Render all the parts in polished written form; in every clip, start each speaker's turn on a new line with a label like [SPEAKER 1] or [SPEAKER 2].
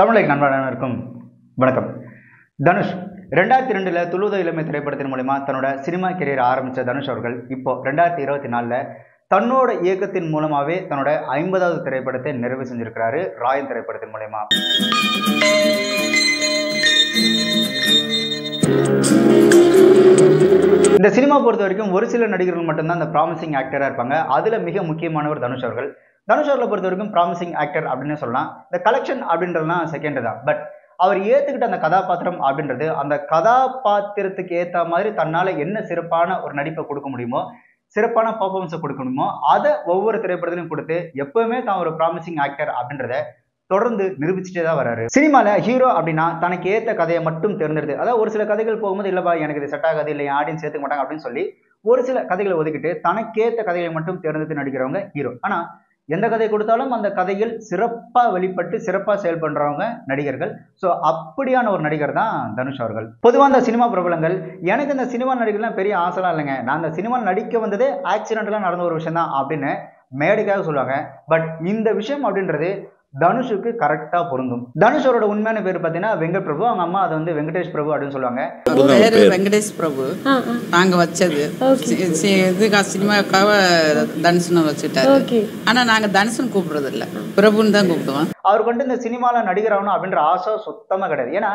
[SPEAKER 1] தமிழக நண்பர்களுக்கும் வணக்கம். தனுஷ் 2002 துளுத இளமை திரைப்படத்தின் மூலமா தன்னோட சினிமா கெரியர் ஆரம்பித்த தனுஷ் அவர்கள் இப்போ 2024 தன்னோட இயக்கத்தின் மூலமாகவே தன்னோட 50வது திரைப்படத்தை நிறைவு செஞ்சிருக்கிறாரு ராயன் திரைப்படத்தின் மூலமா. இந்த சினிமா பொறுத்த வரைக்கும் ஒரு சில நடிகர்கள் மட்டும்தான் அந்த ப்ராமிசிங் ஆக்டராக இருப்பாங்க. அதில் மிக முக்கியமானவர் தனுஷ் அவர்கள். தனுஷ் அவர்களை பொறுத்த வரைக்கும் ப்ராமிசிங் ஆக்டர் அப்படின்னு சொல்லலாம். இந்த கலெக்ஷன் அப்படின்றதுலாம் செகண்ட் தான். பட் அவர் ஏற்றுக்கிட்ட அந்த கதாபாத்திரம் அப்படின்றது அந்த கதாபாத்திரத்துக்கு ஏற்ற மாதிரி தன்னால் என்ன சிறப்பான ஒரு நடிப்பை கொடுக்க முடியுமோ, சிறப்பான பர்ஃபார்மன்ஸை கொடுக்க முடியுமோ அதை ஒவ்வொரு திரைப்படத்திலையும் கொடுத்து எப்பவுமே தான் ஒரு ப்ராமிசிங் ஆக்டர் அப்படின்றத தொடர்ந்து நிரூபிச்சுட்டே தான் வராரு. சினிமாவில் ஹீரோ அப்படின்னா தனக்கு ஏற்ற கதையை மட்டும் தேர்ந்தெடுத்து, அதாவது ஒரு சில கதைகள் போகும்போது இல்லைப்பா எனக்கு இது செட் ஆகாது, இல்லை ஆடியன்ஸ் சேர்த்துக்க மாட்டாங்க அப்படின்னு சொல்லி ஒரு சில கதைகளை ஒதுக்கிட்டு தனக்கேற்ற கதைகளை மட்டும் தேர்ந்தெடுத்து நடிக்கிறவங்க ஹீரோ. ஆனால் எந்த கதை கொடுத்தாலும் அந்த கதையில் சிறப்பாக வெளிப்பட்டு சிறப்பாக செயல்படுறவங்க நடிகர்கள். ஸோ அப்படியான ஒரு நடிகர் தான் தனுஷ் அவர்கள். பொதுவாக அந்த சினிமா பிரபலங்கள் எனக்கு இந்த சினிமா நடிகர்லாம் பெரிய ஆசைலாம் இல்லைங்க, நான் அந்த சினிமா நடிக்க வந்ததே ஆக்சிடென்ட்லாம் நடந்த ஒரு விஷயம் தான் அப்படின்னு மேடைக்காக சொல்லுவாங்க. பட் இந்த விஷயம் அப்படின்றது தனுஷுக்கு கரெக்டா பொருந்தும். தனுஷ் அவரோட உண்மையான பேர் பார்த்தீங்கன்னா வெங்கட் பிரபு. அவங்க அம்மா அது வந்து வெங்கடேஷ் பிரபு அப்படின்னு சொல்லுவாங்க.
[SPEAKER 2] பேரு வெங்கடேஷ் பிரபு நாங்க வச்சது. சினிமாவுக்காக தனுஷன் வச்சுட்டாரு. ஆனா நாங்க தனுஷன் கூப்பிடுறது இல்ல, பிரபுன்னு தான் கூப்பிடுவோம்.
[SPEAKER 1] அவருக்கு வந்து இந்த சினிமால நடிகர் ஆகணும் அப்படின்ற ஆசை சுத்தமா கிடையாது. ஏன்னா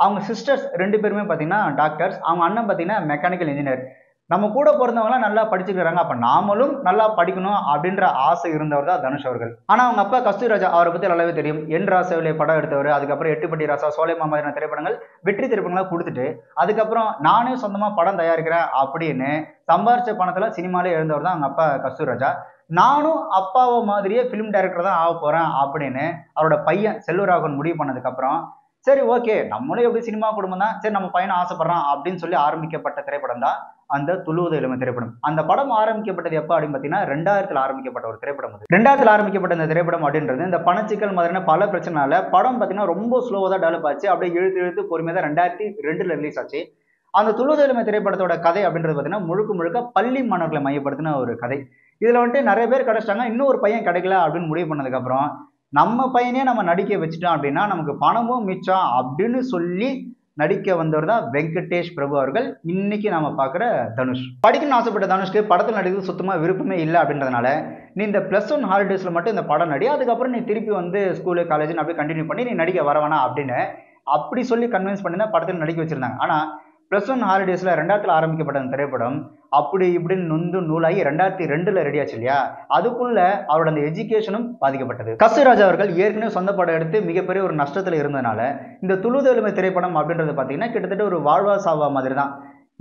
[SPEAKER 1] அவங்க சிஸ்டர்ஸ் 2 பேருமே பார்த்தீங்கன்னா டாக்டர்ஸ், அவங்க அண்ணன் பார்த்தீங்கன்னா மெக்கானிக்கல் இன்ஜினியர். நம்ம கூட பிறந்தவங்களாம் நல்லா படிச்சுக்கிறாங்க, அப்போ நாமளும் நல்லா படிக்கணும் அப்படின்ற ஆசை இருந்தவர் தான் தனுஷ் அவர்கள். ஆனால் அவங்க அப்பா கஸ்தூரி ராஜா அவரை பற்றி நல்லாவே தெரியும். என் ராசாவிலே படம் எடுத்தவர், அதுக்கப்புறம் எட்டுப்பட்டி ராசா, சோலைமா மாதிரியான திரைப்படங்கள் வெற்றி திரைப்படங்களாக கொடுத்துட்டு அதுக்கப்புறம் நானே சொந்தமாக படம் தயாரிக்கிறேன் அப்படின்னு சம்பாரிச்ச பணத்தில் சினிமாலே எழுந்தவர் தான் அவங்க அப்பா கஸ்தூரி ராஜா. நானும் அப்பாவை மாதிரியே ஃபிலிம் டைரக்டர் தான் ஆக போகிறேன் அப்படின்னு அவரோட பையன் செல்வராகவன் முடிவு பண்ணதுக்கப்புறம் சரி ஓகே நம்மளே எப்படி சினிமா குடும்பம் தான், சரி நம்ம பையனை ஆசைப்படுறான் அப்படின்னு சொல்லி ஆரம்பிக்கப்பட்ட திரைப்படம் தான் அந்த துளுவது இளமை திரைப்படம். அந்த படம் ஆரம்பிக்கப்பட்டது எப்போ அப்படின்னு பார்த்தீங்கன்னா 2000 ஆரம்பிக்கப்பட்ட ஒரு திரைப்படம். அது 2000 ஆரம்பிக்கப்பட்ட இந்த திரைப்படம் அப்படின்றது இந்த பணச்சிக்கல் மாதிரியான பல பிரச்சனைனால படம் பார்த்தீங்கன்னா ரொம்ப ஸ்லோவாக தான் டெவலப் ஆச்சு. அப்படியே இழுத்து பொறுமையாக தான் 2002 ரிலீஸ் ஆச்சு. அந்த துளுவது இளமை திரைப்படத்தோட கதை அப்படின்றது பார்த்தீங்கன்னா முழுக்க பள்ளி மாணவர்களை மையப்படுத்தின ஒரு கதை. இதில் வந்துட்டு நிறைய பேர் கிடைச்சிட்டாங்க, இன்னும் ஒரு பையன் கிடைக்கல அப்படின்னு முடிவு பண்ணதுக்கப்புறம் நம்ம பையனே நம்ம நடிக்க வச்சுட்டோம் அப்படின்னா நமக்கு பணமும் மிச்சம் அப்படின்னு சொல்லி நடிக்க வந்தவர் தான் வெங்கடேஷ் பிரபு அவர்கள். இன்னைக்கு நாம பார்க்குற தனுஷ். படிக்கணும்னு ஆசைப்பட்ட தனுஷ்க்கு படத்தில் நடிக்கிறது சுத்தமாக விருப்பமே இல்லை அப்படின்றதுனால நீ இந்த +1 ஹாலிடேஸில் மட்டும் இந்த படம் நடி, அதுக்கப்புறம் நீ திருப்பி வந்து ஸ்கூலு காலேஜ்னு அப்படியே கண்டினியூ பண்ணி நீ நடிக்க வரவேணா அப்படின்னு அப்படி சொல்லி கன்வின்ஸ் பண்ணி தான் படத்தில் நடிக்க வச்சிருந்தாங்க. ஆனால் +1 ஹாலிடேஸில் 2000 ஆரம்பிக்கப்பட்ட அந்த திரைப்படம் அப்படி இப்படின்னு நொந்து நூலாகி 2002 ரெடி ஆச்சு இல்லையா, அதுக்குள்ள அவரோட அந்த எஜுகேஷனும் பாதிக்கப்பட்டது. கஸ்தூரி ராஜா அவர்கள் ஏற்கனவே சொந்த படம் எடுத்து மிகப்பெரிய ஒரு நஷ்டத்தில் இருந்ததுனால இந்த துளுவது இளமை திரைப்படம் அப்படின்றது பார்த்தீங்கன்னா கிட்டத்தட்ட ஒரு வாழ்வா சாவா மாதிரி தான்.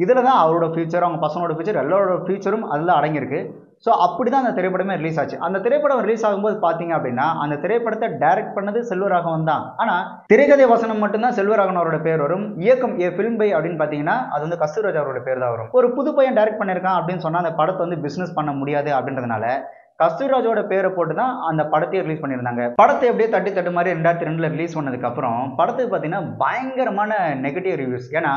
[SPEAKER 1] இதில் தான் அவரோட ஃபியூச்சர், அவங்க பசங்களோட ஃபியூச்சர், எல்லாரோட ஃபியூச்சரும் அதில் அடங்கியிருக்கு. ஸோ அப்படி தான் அந்த திரைப்படமே ரிலீஸ் ஆச்சு. அந்த திரைப்படம் ரிலீஸ் ஆகும்போது பார்த்தீங்க அப்படின்னா அந்த திரைப்படத்தை டைரக்ட் பண்ணது செல்வராகவன் தான். ஆனால் திரைக்கதை வசனம் மட்டும்தான் செல்வராகவன் அவரோட பேர் வரும். இயக்கம் ஃபிலிம் பை அப்படின்னு பார்த்தீங்கன்னா அது வந்து கஸ்தூரி ராஜா அவரோட பேர் தான் வரும். ஒரு புது பையன் டைரக்ட் பண்ணியிருக்கான் அப்படின்னு சொன்னால் அந்த படத்தை வந்து பிஸ்னஸ் பண்ண முடியாது அப்படின்றதுனால கஸ்தூரி ராஜாவோட பேரை போட்டு தான் அந்த படத்தையே ரிலீஸ் பண்ணியிருந்தாங்க. படத்தை எப்படியே தட்டு மாதிரி 2002 ரிலீஸ் பண்ணதுக்கப்புறம் படத்துக்கு பார்த்தீங்கன்னா பயங்கரமான நெகட்டிவ் ரிவ்யூஸ். ஏன்னா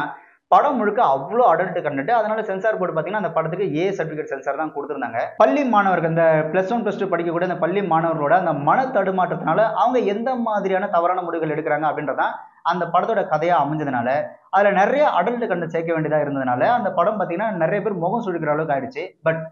[SPEAKER 1] படம் முழுக்க அவ்வளோ அடல்ட் கண்டென்ட். அதனால சென்சார் போர்டு பார்த்தீங்கன்னா அந்த படத்துக்கு ஏ சர்டிஃபிகேட் சென்சார் தான் கொடுத்துருந்தாங்க. பள்ளி மாணவர்கள், இந்த +1 +2 படிக்கக்கூடிய அந்த பள்ளி மாணவர்களோட அந்த மன தடுமாற்றத்தினால அவங்க எந்த மாதிரியான தவறான முடிவுகள் எடுக்கிறாங்க அப்படின்றதான் அந்த படத்தோட கதையாக அமைஞ்சதுனால அதில் நிறைய அடல்ட் கண்டென்ட் சேர்க்க வேண்டியதாக இருந்ததுனால அந்த படம் பார்த்தீங்கன்னா நிறைய பேர் முகம் சுழிக்கிற அளவுக்கு ஆயிடுச்சு. பட்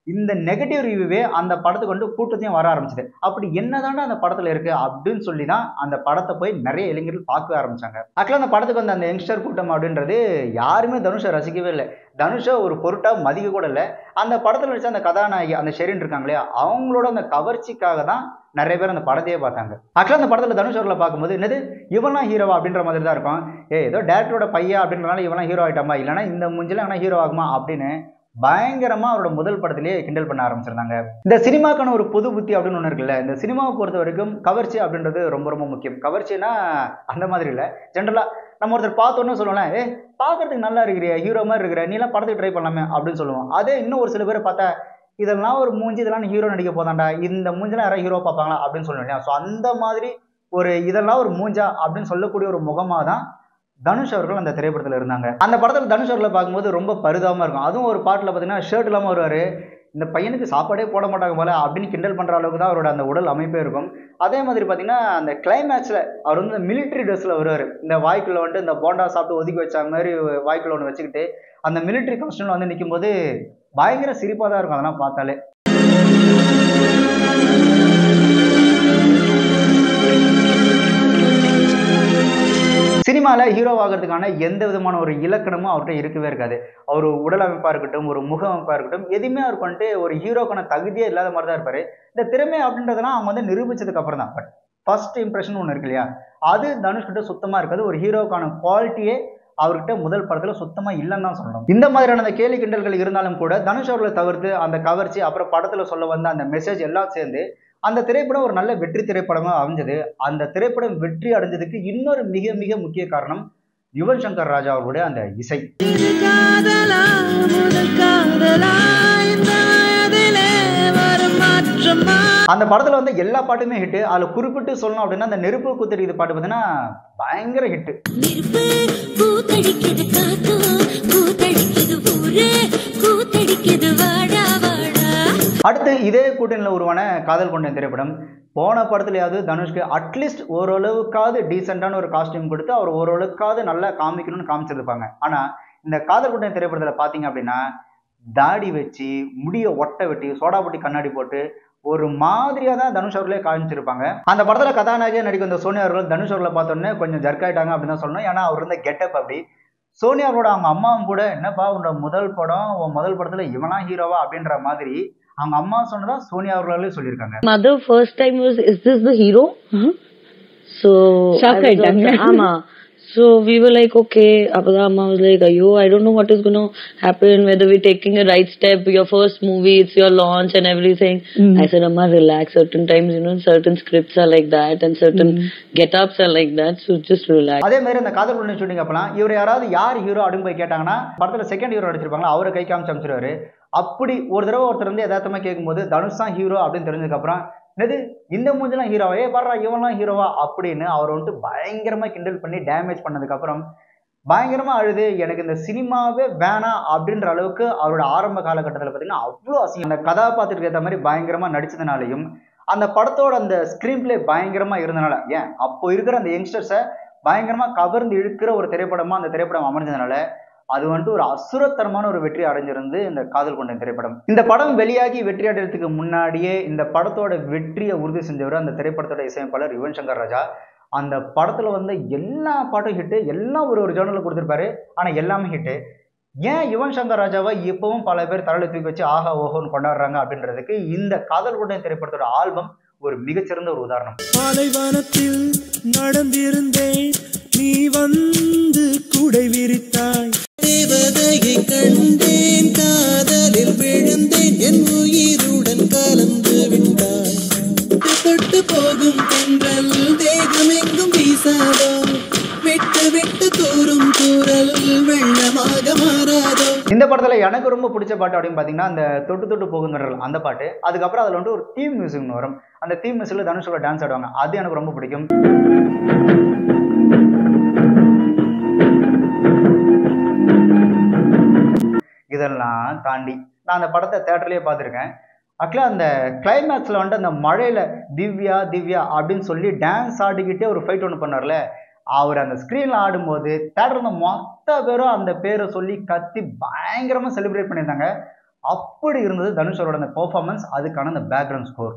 [SPEAKER 1] இந்த நெகட்டிவ் ரிவ்யூவே அந்த படத்துக்கு வந்து கூட்டத்தையும் வர ஆரம்பிச்சது. அப்படி என்னதானே அந்த படத்தில் இருக்கு அப்படின்னு சொல்லி தான் அந்த படத்தை போய் நிறைய இளைஞர்கள் பார்க்க ஆரம்பிச்சாங்க. ஆக்சுவலாக அந்த படத்துக்கு வந்து அந்த யங்ஸ்டர் கூட்டம் அப்படின்றது யாருமே தனுஷை ரசிக்கவே இல்லை, தனுஷை ஒரு பொருட்டாக மதிக்க கூட இல்லை. அந்த படத்தில் நடிச்ச அந்த கதாநாயகி அந்த ஷெரின் இருக்காங்களே அவங்களோட அந்த கவர்ச்சிக்காக தான் நிறைய பேர் அந்த படத்தையே பார்த்தாங்க. ஆக்சுவலாக அந்த படத்தில் தனுஷ் அவர்களை பார்க்கும்போது என்னது இவெல்லாம் ஹீரோவா அப்படின்ற மாதிரி தான் இருக்கும். ஏதோ டேரக்டரோட பையன் அப்படின்றனால இவெல்லாம் ஹீரோ ஆகிட்டாமா, இல்லைனா இந்த முஞ்சில ஆனால் ஹீரோ ஆகுமா அப்படின்னு பயங்கரமா அவரோட முதல் படத்திலேயே கிண்டல் பண்ண ஆரம்பிச்சிருந்தாங்க. இந்த சினிமாக்கான ஒரு பொது புத்தி அப்படின்னு ஒன்று இருக்குல்ல, இந்த சினிமாவை பொறுத்த வரைக்கும் கவர்ச்சி அப்படின்றது ரொம்ப முக்கியம். கவர்ச்சினா அந்த மாதிரி இல்லை, ஜென்ரலா நம்ம ஒருத்தர் பார்த்தோன்னு சொல்லுவோம்ல, பார்க்கறதுக்கு நல்லா இருக்கிறியா, ஹீரோ மாதிரி இருக்கிற, நீலாம் படத்துக்கு ட்ரை பண்ணலாமே அப்படின்னு சொல்லுவோம். அதே இன்னும் ஒரு சில பேரை பார்த்தா இதெல்லாம் ஒரு மூஞ்சி, இதெல்லாம் ஹீரோ நடிக்க போதாண்டா, இந்த மூஞ்சிலாம் யாராவது ஹீரோ பார்ப்பாங்களா அப்படின்னு சொல்லுவோம் இல்லையா. ஸோ அந்த மாதிரி ஒரு இதெல்லாம் ஒரு மூஞ்சா அப்படின்னு சொல்லக்கூடிய ஒரு முகமாக தான் தனுஷ் அவர்கள் அந்த திரைப்படத்தில் இருந்தாங்க. அந்த படத்தில் தனுஷ் அவர்களை பார்க்கும்போது ரொம்ப பரிதாபமாக இருக்கும். அதுவும் ஒரு பாட்டில் பார்த்தீங்கன்னா ஷர்ட் இல்லாமல் வருவார். இந்த பையனுக்கு சாப்பாடே போட மாட்டாங்க போல அப்படின்னு கிண்டல் பண்ணுற அளவுக்கு தான் அவரோட அந்த உடல் அமைப்பே இருக்கும். அதே மாதிரி பார்த்தீங்கன்னா அந்த கிளைமேக்ஸில் அவர் வந்து மிலிட்ரி ட்ரெஸ்ஸில் வருவார். இந்த வாய்க்குள்ள வந்துட்டு இந்த போண்டா சாப்பிட்டு ஒதுக்கி வச்ச மாதிரி வாய்க்குள்ள ஒன்று வச்சுக்கிட்டு அந்த மிலிட்ரி காஸ்டியூமில் வந்து நிற்கும் போது பயங்கர சிரிப்பாக தான் இருக்கும் அதெல்லாம் பார்த்தாலே. சினிமாவில் ஹீரோ ஆகிறதுக்கான எந்த விதமான ஒரு இலக்கணமும் அவர்கிட்ட இருக்கவே இருக்காது. அவர் உடல் அமைப்பாக இருக்கட்டும், ஒரு முக அமைப்பாக இருக்கட்டும், எதுவுமே அவருக்கு வந்துட்டு ஒரு ஹீரோக்கான தகுதியே இல்லாத மாதிரி தான் இருப்பார். இந்த திறமை அப்படின்றதெல்லாம் அவங்க வந்து நிரூபிச்சதுக்கு அப்புறம் தான். பட் ஃபர்ஸ்ட் இம்ப்ரெஷன் ஒன்று இருக்கு இல்லையா, அது தனுஷ்கிட்ட சுத்தமாக இருக்காது. ஒரு ஹீரோக்கான குவாலிட்டியே அவர்கிட்ட முதல் படத்தில் சுத்தமாக இல்லைன்னு தான் சொல்லணும். இந்த மாதிரியான அந்த கேலி கிண்டல்கள் இருந்தாலும் கூட தனுஷ் அவர்களை தவிர்த்து அந்த கவர்ச்சி அப்புறம் படத்தில் சொல்ல வந்த அந்த மெசேஜ் எல்லாம் சேர்ந்து அந்த திரைப்படம் ஒரு நல்ல வெற்றி திரைப்படமாக அமைஞ்சது. அந்த திரைப்படம் வெற்றி அடைஞ்சதுக்கு இன்னொரு மிக மிக முக்கிய காரணம் யுவன் சங்கர் ராஜா அவர்களுடைய அந்த இசை. அந்த படத்துல வந்து எல்லா பாட்டுமே ஹிட். அதுல குறிப்பிட்டு சொல்லணும் அப்படின்னா அந்த நெருப்பு கூத்தடிக்குது பாட்டு பார்த்தீங்கன்னா பயங்கர ஹிட். அடுத்து இதே கூட்டணியில் உருவான காதல் கொண்ட திரைப்படம். போன படத்துலையாவது தனுஷ்க்கு அட்லீஸ்ட் ஓரளவுக்காவது டீசெண்டான ஒரு காஸ்டியூம் கொடுத்து அவர் ஓரளவுக்காவது நல்லா காமிக்கணும்னு காமிச்சிருப்பாங்க. ஆனால் இந்த காதல் கொண்ட திரைப்படத்தில் பார்த்தீங்க அப்படின்னா தாடி வச்சு முடியை ஒட்டை வெட்டி சோடாபுட்டி கண்ணாடி போட்டு ஒரு மாதிரியாக தான் தனுஷ் அவர்களே காமிச்சிருப்பாங்க. அந்த படத்தில் கதாநாயகியாக நடிக்கும் இந்த சோனியா அவர்கள் தனுஷ் அவர்களை பார்த்தோன்னே கொஞ்சம் ஜர்க்காயிட்டாங்க அப்படின்னு தான் சொல்லணும். ஏன்னா அவர் இருந்த கெட்டப் அப்படி. சோனியா அவரோட அவங்க அம்மாவும் கூட என்னப்பா உன்னோட முதல் படம், உன் முதல் படத்தில் இவனா ஹீரோவா அப்படின்ற மாதிரி அவங்க அம்மா சொன்னதா சோனியா அவர்களே சொல்லியிருக்காங்க.
[SPEAKER 3] Mother first time was, is this the hero? So shock ஆயிட்டாங்க. ஆமா. So we were like, okay. Appada amma was like, ayyo, I don't know what is going to happen, whether we're taking a right step, your first movie, it's your launch and everything. I said, amma, relax. Certain times, you know, certain scripts are like that and certain get-ups are like that. So just relax.
[SPEAKER 1] அதே மாதிரி அந்த காதல் கொண்ட shooting அப்பலாம் இவர் யாராவது யார் hero அப்படின்னு போய் கேட்டாங்கன்னா படத்தில் செகண்ட் ஹீரோ அடிச்சிருப்பாங்களா அவரை கை காமிச்சு அமைச்சிருவாரு. அப்படி ஒரு தடவை ஒருத்தர் வந்து யதார்த்தமாக கேட்கும்போது தனுஷ் தான் ஹீரோ அப்படின்னு தெரிஞ்சதுக்கப்புறம் என்னது இந்த மூஞ்செல்லாம் ஹீரோவா, பாடுறா இவன்லாம் ஹீரோவா அப்படின்னு அவர் வந்துட்டு பயங்கரமாக கிண்டல் பண்ணி டேமேஜ் பண்ணதுக்கப்புறம் பயங்கரமாக அழுது எனக்கு இந்த சினிமாவே வேணாம் அப்படின்ற அளவுக்கு அவரோட ஆரம்ப காலகட்டத்தில் பார்த்தீங்கன்னா அவ்வளோ அசிங்கம். அந்த கதாபாத்திரத்துக்கு ஏற்ற மாதிரி பயங்கரமாக நடிச்சதுனாலையும் அந்த படத்தோட அந்த ஸ்க்ரீன் பிளே பயங்கரமாக இருந்தனால ஏன் அப்போ இருக்கிற அந்த யங்ஸ்டர்ஸை பயங்கரமாக கவர்ந்து இழுக்கிற ஒரு திரைப்படமாக அந்த திரைப்படம் அமைஞ்சதுனால அது வந்துட்டு ஒரு அசுரத்தரமான ஒரு வெற்றி அடைஞ்சிருந்து இந்த காதல் கொண்ட திரைப்படம். இந்த படம் வெளியாகி வெற்றி அடைறதுக்கு முன்னாடியே இந்த படத்தோட வெற்றியை உறுதி செஞ்சவர் அந்த திரைப்படத்தோட இசையமைப்பாளர் யுவன் சங்கர் ராஜா. அந்த படத்துல வந்து எல்லா பாட்டும் ஹிட்டு, எல்லாம் ஒரு ஜேர்னலில் கொடுத்துருப்பாரு. ஆனா எல்லாமே ஹிட்டு. ஏன் யுவன் சங்கர் ராஜாவை இப்பவும் பல பேர் தலையில தூக்கி வச்சு ஆஹா ஓஹோன்னு கொண்டாடுறாங்க அப்படின்றதுக்கு இந்த காதல் கொண்ட திரைப்படத்தோட ஆல்பம் ஒரு மிகச்சிறந்த ஒரு உதாரணம்.
[SPEAKER 4] பாலைவனத்தில் நடந்திருந்தேன், நீ வந்து குடை விரித்தாய், தேவதையை கண்டேன், காதலில் விழுந்தேன், என் உயிருடன் கலந்து விட்டாய், தொட்டு போகும் தென்றல் தேகம் எங்கும் வீசாதோ, விட்டு விட்டு தூரும் தூரல் வெள்ளமாக மாறாதோ.
[SPEAKER 1] இந்த படத்துல எனக்கு ரொம்ப பிடிச்ச பாட்டு அப்படின்னு பாத்தீங்கன்னா அந்த தொட்டு தொட்டு போகுங்கிறல் அந்த பாட்டு. அதுக்கப்புறம் அதுல வந்து ஒரு தீம் மியூசிக் வரும். அந்த தீம் மியூசிக்ல தனுஷோட டான்ஸ் ஆடுவாங்க. அது எனக்கு ரொம்ப பிடிக்கும். இதெல்லாம் தாண்டி நான் அந்த படத்தை தேட்டர்லயே பார்த்துருக்கேன். ஆக்சுவலாக அந்த கிளைமேக்ஸில் வந்துட்டு அந்த மழையில் திவ்யா திவ்யா அப்படின்னு சொல்லி டான்ஸ் ஆடிக்கிட்டே ஒரு ஃபைட் ஒன்று பண்ணார்ல, அவர் அந்த ஸ்க்ரீனில் ஆடும்போது தேட்டர் மொத்த பேரும் அந்த பேரை சொல்லி கத்தி பயங்கரமாக செலிப்ரேட் பண்ணியிருந்தாங்க. அப்படி இருந்தது தனுஷரோட அந்த பெர்ஃபார்மன்ஸ், அதுக்கான அந்த பேக்ரவுண்ட் ஸ்கோர்.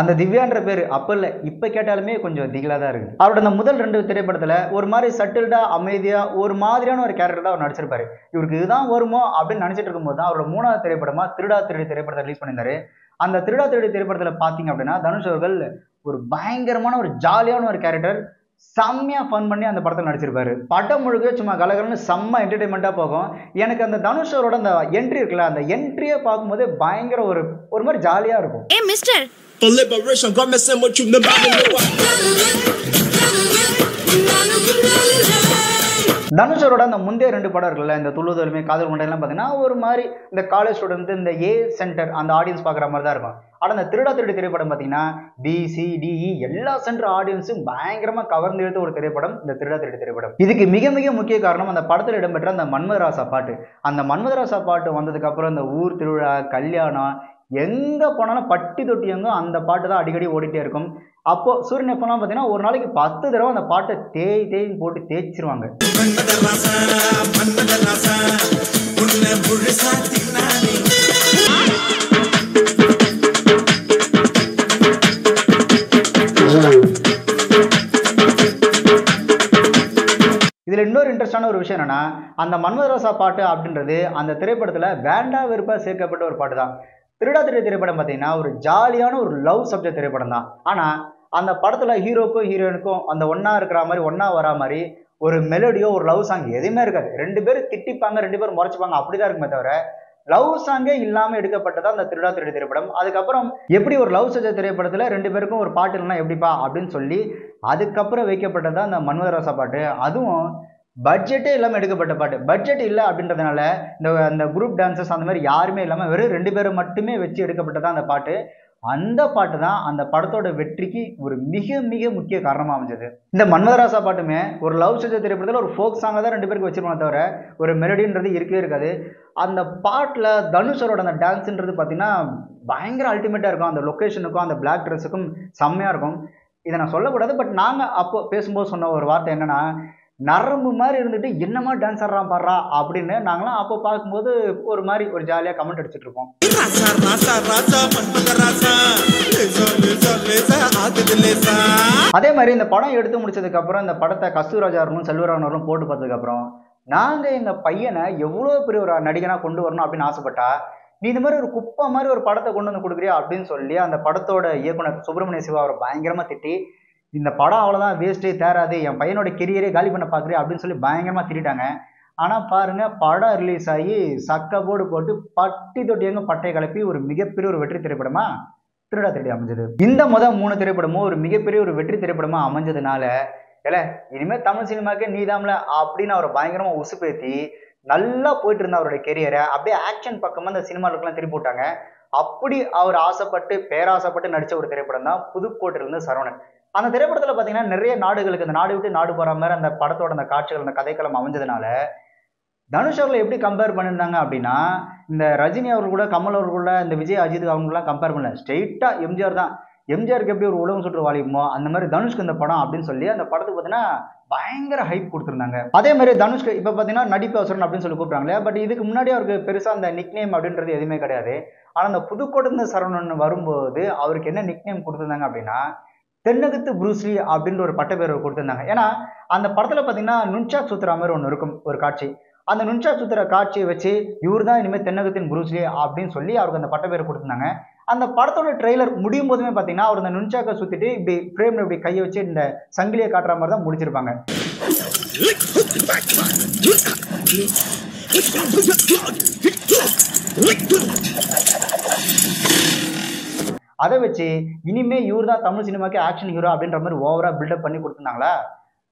[SPEAKER 1] அந்த திவ்யான்ற பேர் அப்போ இல்லை இப்போ கேட்டாலுமே கொஞ்சம் திகிலாக தான் இருக்குது. அவரோட அந்த முதல் 2 திரைப்படத்தில் ஒரு மாதிரி சட்டில்டாக அமைதியாக ஒரு மாதிரியான ஒரு கேரக்டர் தான் அவர் நடிச்சிருப்பாரு. இவருக்கு இதுதான் வருமோ அப்படின்னு நினச்சிட்டு இருக்கும்போது தான் அவரோட 3வது திரைப்படமாக திருடா திருடி திரைப்படத்தை ரிலீஸ் பண்ணியிருந்தாரு. அந்த திருடா திருடி திரைப்படத்தில் பார்த்தீங்க அப்படின்னா தனுஷ் அவர்கள் ஒரு பயங்கரமான ஒரு ஜாலியான ஒரு கேரக்டர் செம்மையா ஃபன் பண்ணி அந்த படத்தில் நடிச்சிருப்பாரு. படம் முழுக்க சும்மா கலகலன்னு செம்ம என்டர்டைன்மெண்ட்டாக போகும். எனக்கு அந்த தனுஷ் அவரோட அந்த என்ட்ரி இருக்குல்ல, அந்த என்ட்ரியை பார்க்கும்போது பயங்கர ஒரு மாதிரி ஜாலியாக இருக்கும்.
[SPEAKER 4] Hey mister, the liberation got me saying what you never know.
[SPEAKER 1] தனுஷரோட அந்த முந்தைய 2 படம் இருக்குல்ல, இந்த துள்ளுதலுமே காதல் கொண்டையெல்லாம் பார்த்தீங்கன்னா ஒரு மாதிரி இந்த காலேஜ் ஸ்டூடெண்ட் இந்த ஏ சென்டர் அந்த ஆடியன்ஸ் பார்க்குற மாதிரி தான் இருக்கும். ஆனால் இந்த திருடா திருடி திரைப்படம் பார்த்தீங்கன்னா BCDE எல்லா சென்டர் ஆடியன்ஸும் பயங்கரமாக கவர்ந்து எடுத்த ஒரு திரைப்படம் இந்த திருடா திருடி திரைப்படம். இதுக்கு மிக மிக முக்கிய காரணம் அந்த படத்தில் இடம்பெற்ற அந்த மன்மதராசா பாட்டு. அந்த மன்மதராசா பாட்டு வந்ததுக்கப்புறம் இந்த ஊர் திருவிழா, கல்யாணம் எங்கே போனாலும் பட்டி தொட்டி எங்கும் அந்த பாட்டு தான் அடிக்கடி ஓடிட்டே இருக்கும். அப்போ சூரியன் எப்பெல்லாம் பார்த்தீங்கன்னா ஒரு நாளைக்கு 10 தடவை அந்த பாட்டை தேய் போட்டு தேய்ச்சிருவாங்க. இதில் இன்னொரு இன்ட்ரெஸ்டான ஒரு விஷயம் என்னன்னா, அந்த மன்மதராசா பாட்டு அப்படின்றது அந்த திரைப்படத்தில் வேண்டா வெறுப்பா சேர்க்கப்பட்ட ஒரு பாட்டு தான். திருடா திருடி திரைப்படம் பார்த்தீங்கன்னா ஒரு ஜாலியான ஒரு லவ் சப்ஜெக்ட் திரைப்படம் தான். ஆனால் அந்த படத்தில் ஹீரோக்கும் ஹீரோயினுக்கும் அந்த ஒன்றா இருக்கிற மாதிரி ஒன்றா வரா மாதிரி ஒரு மெலடியோ ஒரு லவ் சாங் எதுவுமே இருக்காது. 2 பேரும் திட்டிப்பாங்க, 2 பேரும் முறைச்சிப்பாங்க, அப்படிதான் இருக்குமே தவிர லவ் சாங்கே இல்லாமல் எடுக்கப்பட்டதான் அந்த திருடா திருடி திரைப்படம். அதுக்கப்புறம் எப்படி ஒரு லவ் சப்ஜெக்ட் திரைப்படத்தில் 2 பேருக்கும் ஒரு பாட்டு இல்லைன்னா எப்படிப்பா அப்படின்னு சொல்லி அதுக்கப்புறம் வைக்கப்பட்டதான் அந்த மன்மதராசா பாட்டு. அதுவும் பட்ஜெட்டே இல்லாமல் எடுக்கப்பட்ட பாட்டு. பட்ஜெட் இல்லை அப்படின்றதுனால இந்த குரூப் டான்சர்ஸ் அந்த மாதிரி யாருமே இல்லாமல் வெறும் 2 பேரை மட்டுமே வச்சு எடுக்கப்பட்டதான் அந்த பாட்டு. அந்த பாட்டு தான் அந்த படத்தோட வெற்றிக்கு ஒரு மிக மிக முக்கிய காரணமாக அமைஞ்சது. இந்த மன்மதராசா பாட்டுமே ஒரு லவ் சப்ஜெக்ட் திரைப்படத்தில் ஒரு ஃபோக் சாங்கை தான் 2 பேருக்கு வச்சிருப்பாங்க தவிர ஒரு மெலடின்றது இருக்கவே இருக்காது. அந்த பாட்டில் தனுஷரோட அந்த டான்ஸுன்றது பார்த்தீங்கன்னா பயங்கர அல்டிமேட்டாக இருக்கும். அந்த லொக்கேஷனுக்கும் அந்த பிளாக் ட்ரெஸ்ஸுக்கும் செம்மையாக இருக்கும். இதை நான் சொல்லக்கூடாது, பட் நாங்கள் அப்போ பேசும்போது சொன்ன ஒரு வார்த்தை என்னென்னா, நரம்பு மாதிரி இருந்துட்டு என்னமா டான்ஸ் ஆடுறான் பாடுறா அப்படின்னு நாங்களாம் அப்போ பார்க்கும்போது ஒரு மாதிரி ஒரு ஜாலியாக கமெண்ட் அடிச்சுட்டு இருப்போம். அதே மாதிரி இந்த படம் எடுத்து முடிச்சதுக்கு அப்புறம் இந்த படத்தை கஸ்தூராஜா அவர்களும் செல்வராகவன் அவர்களும் போட்டு பார்த்ததுக்கு அப்புறம் நாங்கள் எங்கள் பையனை எவ்வளோ பெரிய ஒரு நடிகனாக கொண்டு வரணும் அப்படின்னு ஆசைப்பட்டா, நீ இந்த மாதிரி ஒரு குப்பை மாதிரி ஒரு படத்தை கொண்டு வந்து கொடுக்குறியா அப்படின்னு சொல்லி அந்த படத்தோட இயக்குனர் சுப்பிரமணிய சிவா அவரை பயங்கரமாக திட்டி, இந்த படம் அவ்வளோதான் வேஸ்ட்டே தேராது, என் பையனோட கெரியரே காலி பண்ண பார்க்குறியா அப்படின்னு சொல்லி பயங்கரமாக திட்டாங்க. ஆனால் பாருங்க, படம் ரிலீஸ் ஆகி சக்க போர்டு போட்டு பட்டி தொட்டி எங்க பட்டை கலப்பி ஒரு மிகப்பெரிய ஒரு வெற்றி திரைப்படமா திருடா திருடி அமைஞ்சது. இந்த 3 திரைப்படமும் ஒரு மிகப்பெரிய ஒரு வெற்றி திரைப்படமா அமைஞ்சதுனால இனிமேல் தமிழ் சினிமாக்கே நீதாம்ல அப்படின்னு அவரை பயங்கரமா உசுப்பேத்தி நல்லா போயிட்டு இருந்த அவருடைய கெரியரை அப்படியே ஆக்ஷன் பக்கமா அந்த சினிமாவுக்குலாம் திருப்பி போட்டாங்க. அப்படி அவர் ஆசைப்பட்டு பேராசைப்பட்டு நடிச்ச ஒரு திரைப்படம் தான் புதுக்கோட்டையிலிருந்து சரவணன். அந்த திரைப்படத்தில் பார்த்தீங்கன்னா நிறைய நாடுகளுக்கு அந்த நாடு விட்டு நாடு போகிற மாதிரி அந்த படத்தோட அந்த காட்சிகள் அந்த கதைக்களம் அமைஞ்சதுனால தனுஷ் அவர்களை எப்படி கம்பேர் பண்ணியிருந்தாங்க அப்படின்னா, இந்த ரஜினி அவர்கள் கூட கமல் அவர்கள் கூட இந்த விஜய் அஜித் அவங்களாம் கம்பேர் பண்ணல, ஸ்ட்ரெயிட்டாக எம்ஜிஆர் தான். எம்ஜிஆருக்கு எப்படி ஒரு உலகம் சுற்று வாலிபமோ அந்த மாதிரி தனுஷ்க்கு இந்த படம் அப்படின்னு சொல்லி அந்த படத்துக்கு பார்த்தீங்கன்னா பயங்கர ஹைப் கொடுத்துருந்தாங்க. அதே மாதிரி தனுஷ்க்கு இப்போ பார்த்தீங்கன்னா நடிப்பு அவசரம் அப்படின்னு சொல்லி கூப்பிட்றாங்களே, பட் இதுக்கு முன்னாடி அவருக்கு பெருசாக அந்த நிக் நேம் அப்படின்றது எதுவுமே கிடையாது. ஆனால் அந்த புதுக்கோட்டை சரவணன் வரும்போது அவருக்கு என்ன நிக் நேம் கொடுத்துருந்தாங்க அப்படின்னா, தென்னகத்து ப்ரூஸ்லி அப்படின்ற ஒரு பட்ட பேர் கொடுத்துருந்தாங்க. ஏன்னா அந்த படத்தில் பார்த்தீங்கன்னா நுன்சாக் சுத்துற மாதிரி ஒன்று இருக்கும் ஒரு காட்சி. அந்த நுன்சாக் சுத்துற காட்சியை வச்சு இவர் தான் இனிமேல் தென்னகத்தின் ப்ரூஸ்லி அப்படின்னு சொல்லி அவருக்கு அந்த பட்ட பேர் கொடுத்துருந்தாங்க. அந்த படத்தோட ட்ரெய்லர் முடியும் போதுமே பார்த்தீங்கன்னா அவர் அந்த நுன்சாக்கை சுற்றிட்டு இப்படி ஃப்ரேம்ல இப்படி கையை வச்சு இந்த சங்கிலியை காட்டுற மாதிரி தான் முடிச்சிருப்பாங்க. அதை வச்சு இனிமே இவர் தான் தமிழ் சினிமாக்கு ஆக்ஷன் ஹீரோ அப்படின்ற மாதிரி ஓவரா பில்டப் பண்ணி கொடுத்துருந்தாங்களா.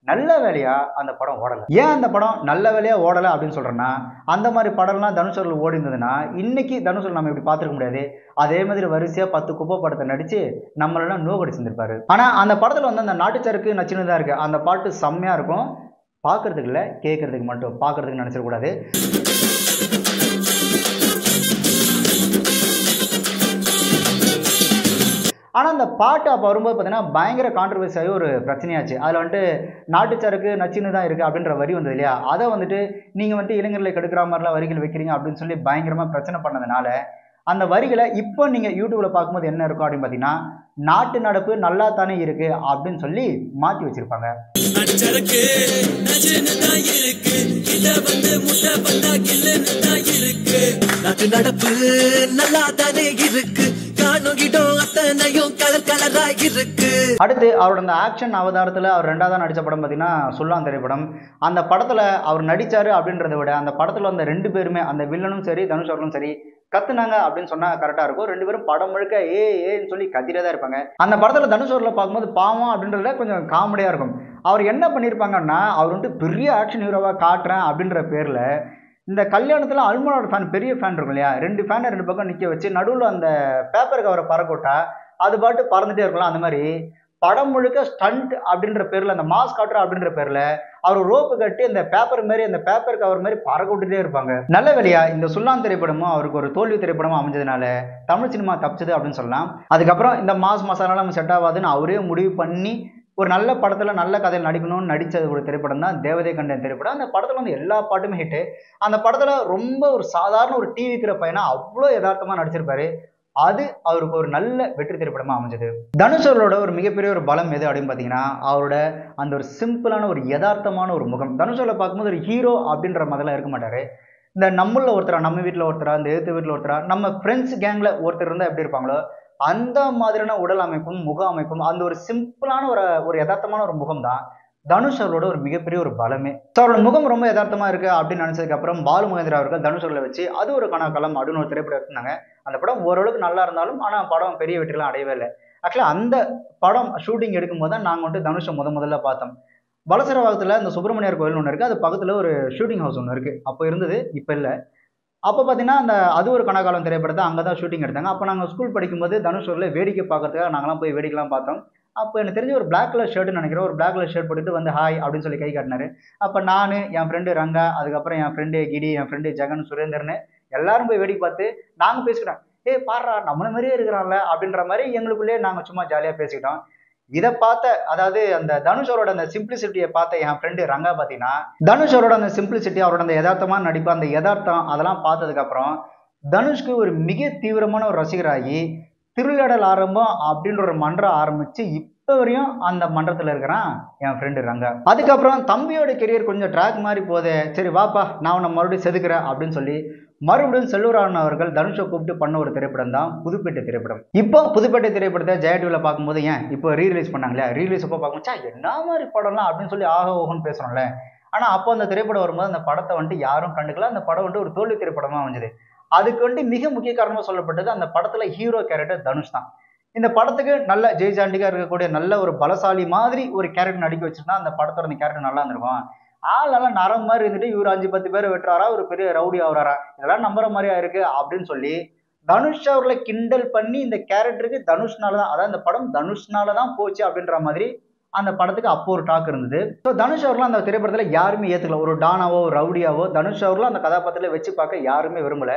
[SPEAKER 1] நல்ல வேலையா அந்த படம் ஓடலை. ஏன் அந்த படம் நல்ல வேலையா ஓடலை அப்படின்னு சொல்றேன்னா, அந்த மாதிரி படம்லாம் தனுஷ் அவர்கள் ஓடி இருந்ததுன்னா இன்னைக்கு தனுஷ் நம்ம இப்படி பார்த்துருக்க முடியாது. அதே மாதிரி வரிசையா 10 குப்பை படத்தை நடிச்சு நம்மளெல்லாம் நோக்கடி செஞ்சிருப்பாரு. ஆனா அந்த படத்துல வந்து அந்த நாட்டுச்சருக்கு நச்சுன்னு இருக்கு. அந்த பாட்டு செம்மையா இருக்கும். பார்க்கறதுக்கு இல்லை, கேட்கறதுக்கு மட்டும். பார்க்கறதுக்கு நினைச்சிடக்கூடாது. ஆனால் அந்த பாட்டு அப்போ வரும்போது பார்த்தீங்கன்னா பயங்கர கான்ட்ரவர்சியாகி ஒரு பிரச்சனையாச்சு. அதில் வந்துட்டு நாட்டுச்சரக்கு நச்சுன்னு தான் இருக்குது அப்படின்ற வரி வந்தது இல்லையா, அதை வந்துட்டு நீங்கள் வந்துட்டு இளைஞர்களை கெடுக்கிற மாதிரிலாம் வரிகள் வைக்கிறீங்க அப்படின்னு சொல்லி பயங்கரமாக பிரச்சனை பண்ணதுனால அந்த வரிகளை இப்போ நீங்கள் யூடியூப்பில் பார்க்கும்போது என்ன இருக்கும் அப்படின்னு பார்த்தீங்கன்னா, நாட்டு நடப்பு நல்லா தானே இருக்கு அப்படின்னு சொல்லி மாற்றி வச்சிருப்பாங்க.
[SPEAKER 4] நாட்டு நடப்பு நல்லா தானே இருக்கு,
[SPEAKER 1] அடுத்து அவரோட அந்த ஆக்ஷன் அவதாரத்தில் அவர் 2ஆவதா நடித்த படம் பார்த்தீங்கன்னா சுல்லான் திரைப்படம். அந்த படத்தில் அவர் நடித்தார் அப்படின்றத விட அந்த படத்தில் அந்த 2 பேருமே அந்த வில்லனும் சரி தனுஷ் அவர்களும் சரி கத்துனாங்க அப்படின்னு சொன்னால் கரெக்டாக இருக்கும். 2 பேரும் படம் முழுக்க ஏன்னு சொல்லி கத்திட்டே தான் இருப்பாங்க. அந்த படத்தில் தனுஷ் அவர்களை பார்க்கும்போது பாவம் அப்படின்றதுல கொஞ்சம் காமெடியாக இருக்கும். அவர் என்ன பண்ணியிருப்பாங்கன்னா, அவர் வந்துட்டு பெரிய ஆக்ஷன் ஹீரோவாக காட்டுறேன் அப்படின்ற பேரில் இந்த கல்யாணத்தில் அல்மனோட ஃபேன் பெரிய ஃபேன் இருக்கும் இல்லையா, 2 ஃபேனை 2 பக்கம் நிற்க வச்சு நடுவில் அந்த பேப்பர் கவரை பறக்கோட்டா அது பாட்டு பறந்துட்டே இருக்கலாம். அந்த மாதிரி படம் முழுக்க ஸ்டண்ட் அப்படின்ற பேரில், அந்த மாஸ் காட்டுற அப்படின்ற பேரில் அவர் ரோப்பு கட்டி அந்த பேப்பர் மாதிரி, அந்த பேப்பர் கவர் மாதிரி பறக்க விட்டுட்டே இருப்பாங்க. நல்ல வேலையா இந்த சுல்லான் திரைப்படமும் அவருக்கு ஒரு தோல்வி திரைப்படமும் அமைஞ்சதுனால தமிழ் சினிமா தப்பிச்சது அப்படின்னு சொல்லலாம். அதுக்கப்புறம் இந்த மாஸ் மசாலாலாம் செட் ஆகாதுன்னு அவரே முடிவு பண்ணி ஒரு நல்ல படத்தில் நல்ல கதையில் நடிக்கணும்னு நடித்தது ஒரு திரைப்படம் தான் தேவதை கண்டன் திரைப்படம். அந்த படத்தில் வந்து எல்லா பாட்டுமே ஹிட்டு. அந்த படத்தில் ரொம்ப ஒரு சாதாரண ஒரு டிவி இருக்கிற பையனா அவ்வளோ யதார்த்தமாக நடிச்சிருப்பாரு. அது அவருக்கு ஒரு நல்ல வெற்றி திரைப்படமாக அமைஞ்சது. தனுஷ் அவரோட ஒரு மிகப்பெரிய ஒரு பலம் எது அப்படின்னு பார்த்தீங்கன்னா, அவரோட அந்த ஒரு சிம்பிளான ஒரு யதார்த்தமான ஒரு முகம். தனுஷோட பார்க்கும்போது ஒரு ஹீரோ அப்படின்ற மாதிரிலாம் இருக்க மாட்டார். இந்த நம்மள ஒருத்தரா, நம்ம வீட்டில் ஒருத்தரா, இந்த எழுத்து வீட்டில் ஒருத்தரா, நம்ம ஃப்ரெண்ட்ஸ் கேங்கில் ஒருத்தர் இருந்தால் எப்படி இருப்பாங்களோ அந்த மாதிரியான உடல் அமைப்பும் முக அமைப்பும், அந்த ஒரு சிம்பிளான ஒரு யதார்த்தமான ஒரு முகம் தான் தனுஷ் அவரோட ஒரு மிகப்பெரிய ஒரு பலமே. ஸோ அவரோட முகம் ரொம்ப யதார்த்தமா இருக்கு அப்படின்னு நினைச்சதுக்கு அப்புறம் பாலு மகேந்திரா அவர்கள் தனுஷ் அவர்களை வச்சு அது ஒரு கனகாலம் அப்படின்னு ஒரு திரைப்படம் எடுத்தாங்க. அந்த படம் ஓரளவுக்கு நல்லா இருந்தாலும் ஆனால் படம் பெரிய வெற்றிலாம் அடையவே இல்லை. ஆக்சுவலா அந்த படம் ஷூட்டிங் எடுக்கும்போது தான் நாங்கள் வந்துட்டு தனுஷை முதல்ல பார்த்தோம். வலசரவாகத்தில் இந்த சுப்பிரமணியர் கோயில் ஒன்று இருக்குது, அது பக்கத்தில் ஒரு ஷூட்டிங் ஹவுஸ் ஒன்று இருக்குது. அப்போ இருந்தது, இப்போ இல்லை. அப்போ பார்த்தீங்கன்னா அந்த அது ஒரு கனகாலம் திரைப்படத்தை அங்கே தான் ஷூட்டிங் எடுத்தாங்க. அப்போ நாங்கள் ஸ்கூல் படிக்கும்போது தனுஷ் அவர்களை வேடிக்கை பார்க்கறதுக்காக நாங்களாம் போய் வேடிக்கைலாம் பார்த்தோம். அப்போ எனக்கு தெரிஞ்ச ஒரு பிளாக் கலர் ஷர்ட்னு நினைக்கிறேன், ஒரு பிளாக் கலர் ஷர்ட் போட்டுட்டு வந்து ஹாய் அப்படின்னு சொல்லி கை காட்டினாரு. அப்போ நான், என் ஃப்ரெண்டு ரங்கா, அதுக்கப்புறம் என் ஃப்ரெண்டு கிடி, என் ஃப்ரெண்டு ஜெகன், சுரேந்தர்னு எல்லாரும் போய் வேடிக்கை பார்த்து நாங்கள் பேசிக்கிட்டோம். பாடுறா நம்மள மாதிரியே இருக்கிறான்ல அப்படின்ற மாதிரி எங்களுக்குள்ளேயே நாங்கள் சும்மா ஜாலியாக பேசிக்கிட்டோம். இதை பார்த்த, அதாவது அந்த தனுஷோட அந்த சிம்பிளிசிட்டியை பார்த்த என் ஃப்ரெண்டு ரங்கா பார்த்தீங்கன்னா, தனுஷோட அந்த சிம்பிளிசிட்டி, அவரோட அந்த யதார்த்தமான நடிப்பு, அந்த யதார்த்தம் அதெல்லாம் பார்த்ததுக்கப்புறம் தனுஷ்க்கு ஒரு மிக தீவிரமான ஒரு ரசிகராகி திருவிளையாடல் ஆரம்பம் அப்படின்ற ஒரு மன்றம் ஆரம்பிச்சு இப்போ வரையும் அந்த மன்றத்தில் இருக்கிறான் என் ஃப்ரெண்டு ரங்கா. அதுக்கப்புறம் தம்பியோட கெரியர் கொஞ்சம் ட்ராக் மாதிரி போதே, சரி வாப்பா நான் உன்னை மறுபடியும் செதுக்கிறேன் அப்படின்னு சொல்லி மறுபடியும் செல்வராணன் அவர்கள் தனுஷை கூப்பிட்டு பண்ண ஒரு திரைப்படம் தான் புதுப்பேட்டை திரைப்படம். இப்போ புதுப்பேட்டை திரைப்படத்தை ஜெயா டிவியில் பார்க்கும்போது, ஏன் இப்போ ரீரிலீஸ் பண்ணாங்களே, ரீரிலீஸ் அப்போ பார்க்கும்போது என்ன மாதிரி படம்லாம் அப்படின்னு சொல்லி ஆக ஓகோன்னு பேசுகிறோம்ல. ஆனால் அப்போ அந்த திரைப்படம் வரும்போது அந்த படத்தை வந்துட்டு யாரும் கண்டுக்கல. அந்த படம் வந்துட்டு ஒரு தோல்வி திரைப்படமாக அமைஞ்சது. அதுக்கு வந்துட்டு மிக முக்கிய காரணமாக சொல்லப்பட்டது அந்த படத்தில் ஹீரோ கேரக்டர் தனுஷ் தான். இந்த படத்துக்கு நல்ல ஜெய்சாண்டிகா இருக்கக்கூடிய நல்ல ஒரு பலசாலி மாதிரி ஒரு கேரக்டர் நடிக்க வச்சிருந்தா அந்த படத்தோட அந்த கேரக்டர் நல்லா இருந்திருக்கும். ஆள் நல்லா நரம் மாதிரி இருந்துட்டு இவர் 5-10 பேர் வெட்டுறாரா, ஒரு பெரிய ரவுடி ஆகுறாரா, இதெல்லாம் நம்புற மாதிரியா இருக்கு அப்படின்னு சொல்லி தனுஷ் அவர்களை கிண்டல் பண்ணி இந்த கேரக்டருக்கு தனுஷ்னால தான், அதாவது இந்த படம் தனுஷ்னால தான் போச்சு அப்படின்ற மாதிரி அந்த படத்துக்கு அப்போ ஒரு டாக் இருந்தது. ஸோ தனுஷ் அவர்கள் அந்த திரைப்படத்தில் யாருமே ஏற்றுக்கல. ஒரு டானாவோ ரவுடியாவோ தனுஷ் அவர்களும் அந்த கதாபாத்திரத்தில் வச்சு பார்க்க யாருமே விரும்பல.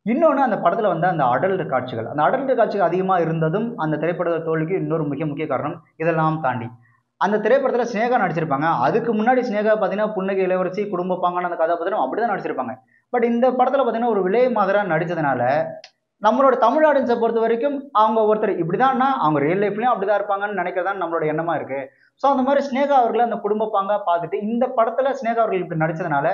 [SPEAKER 1] இன்னொன்று, அந்த படத்தில் வந்து அந்த அடல்ட் காட்சிகள், அந்த அடல்ட் காட்சிகள் அதிகமாக இருந்ததும் அந்த திரைப்பட தோல்விக்கு இன்னொரு முக்கிய காரணம். இதெல்லாம் தாண்டி அந்த திரைப்படத்தில் ஸ்னேகா நடிச்சிருப்பாங்க. அதுக்கு முன்னாடி ஸ்னேகா பார்த்தீங்கன்னா புன்னகை இளவரசி, குடும்ப பாங்கான அந்த கதாபாத்திரம் அப்படி தான் நடிச்சிருப்பாங்க. பட் இந்த படத்தில் பார்த்தீங்கன்னா ஒரு விலை மாதிரியாக நடித்ததுனால நம்மளோட தமிழ் ஆடியன்ஸை பொறுத்த வரைக்கும் அவங்க ஒருத்தர் இப்படிதான்னா அவங்க ரியல் லைஃப்லையும் அப்படிதான் இருப்பாங்கன்னு நினைக்கிறதான் நம்மளோட எண்ணமா இருக்கு. ஸோ அந்த மாதிரி ஸ்னேகா அவர்களை அந்த குடும்ப பாங்கா பார்த்துட்டு இந்த படத்துல ஸ்னேகா அவர்கள் இப்படி நடிச்சதுனால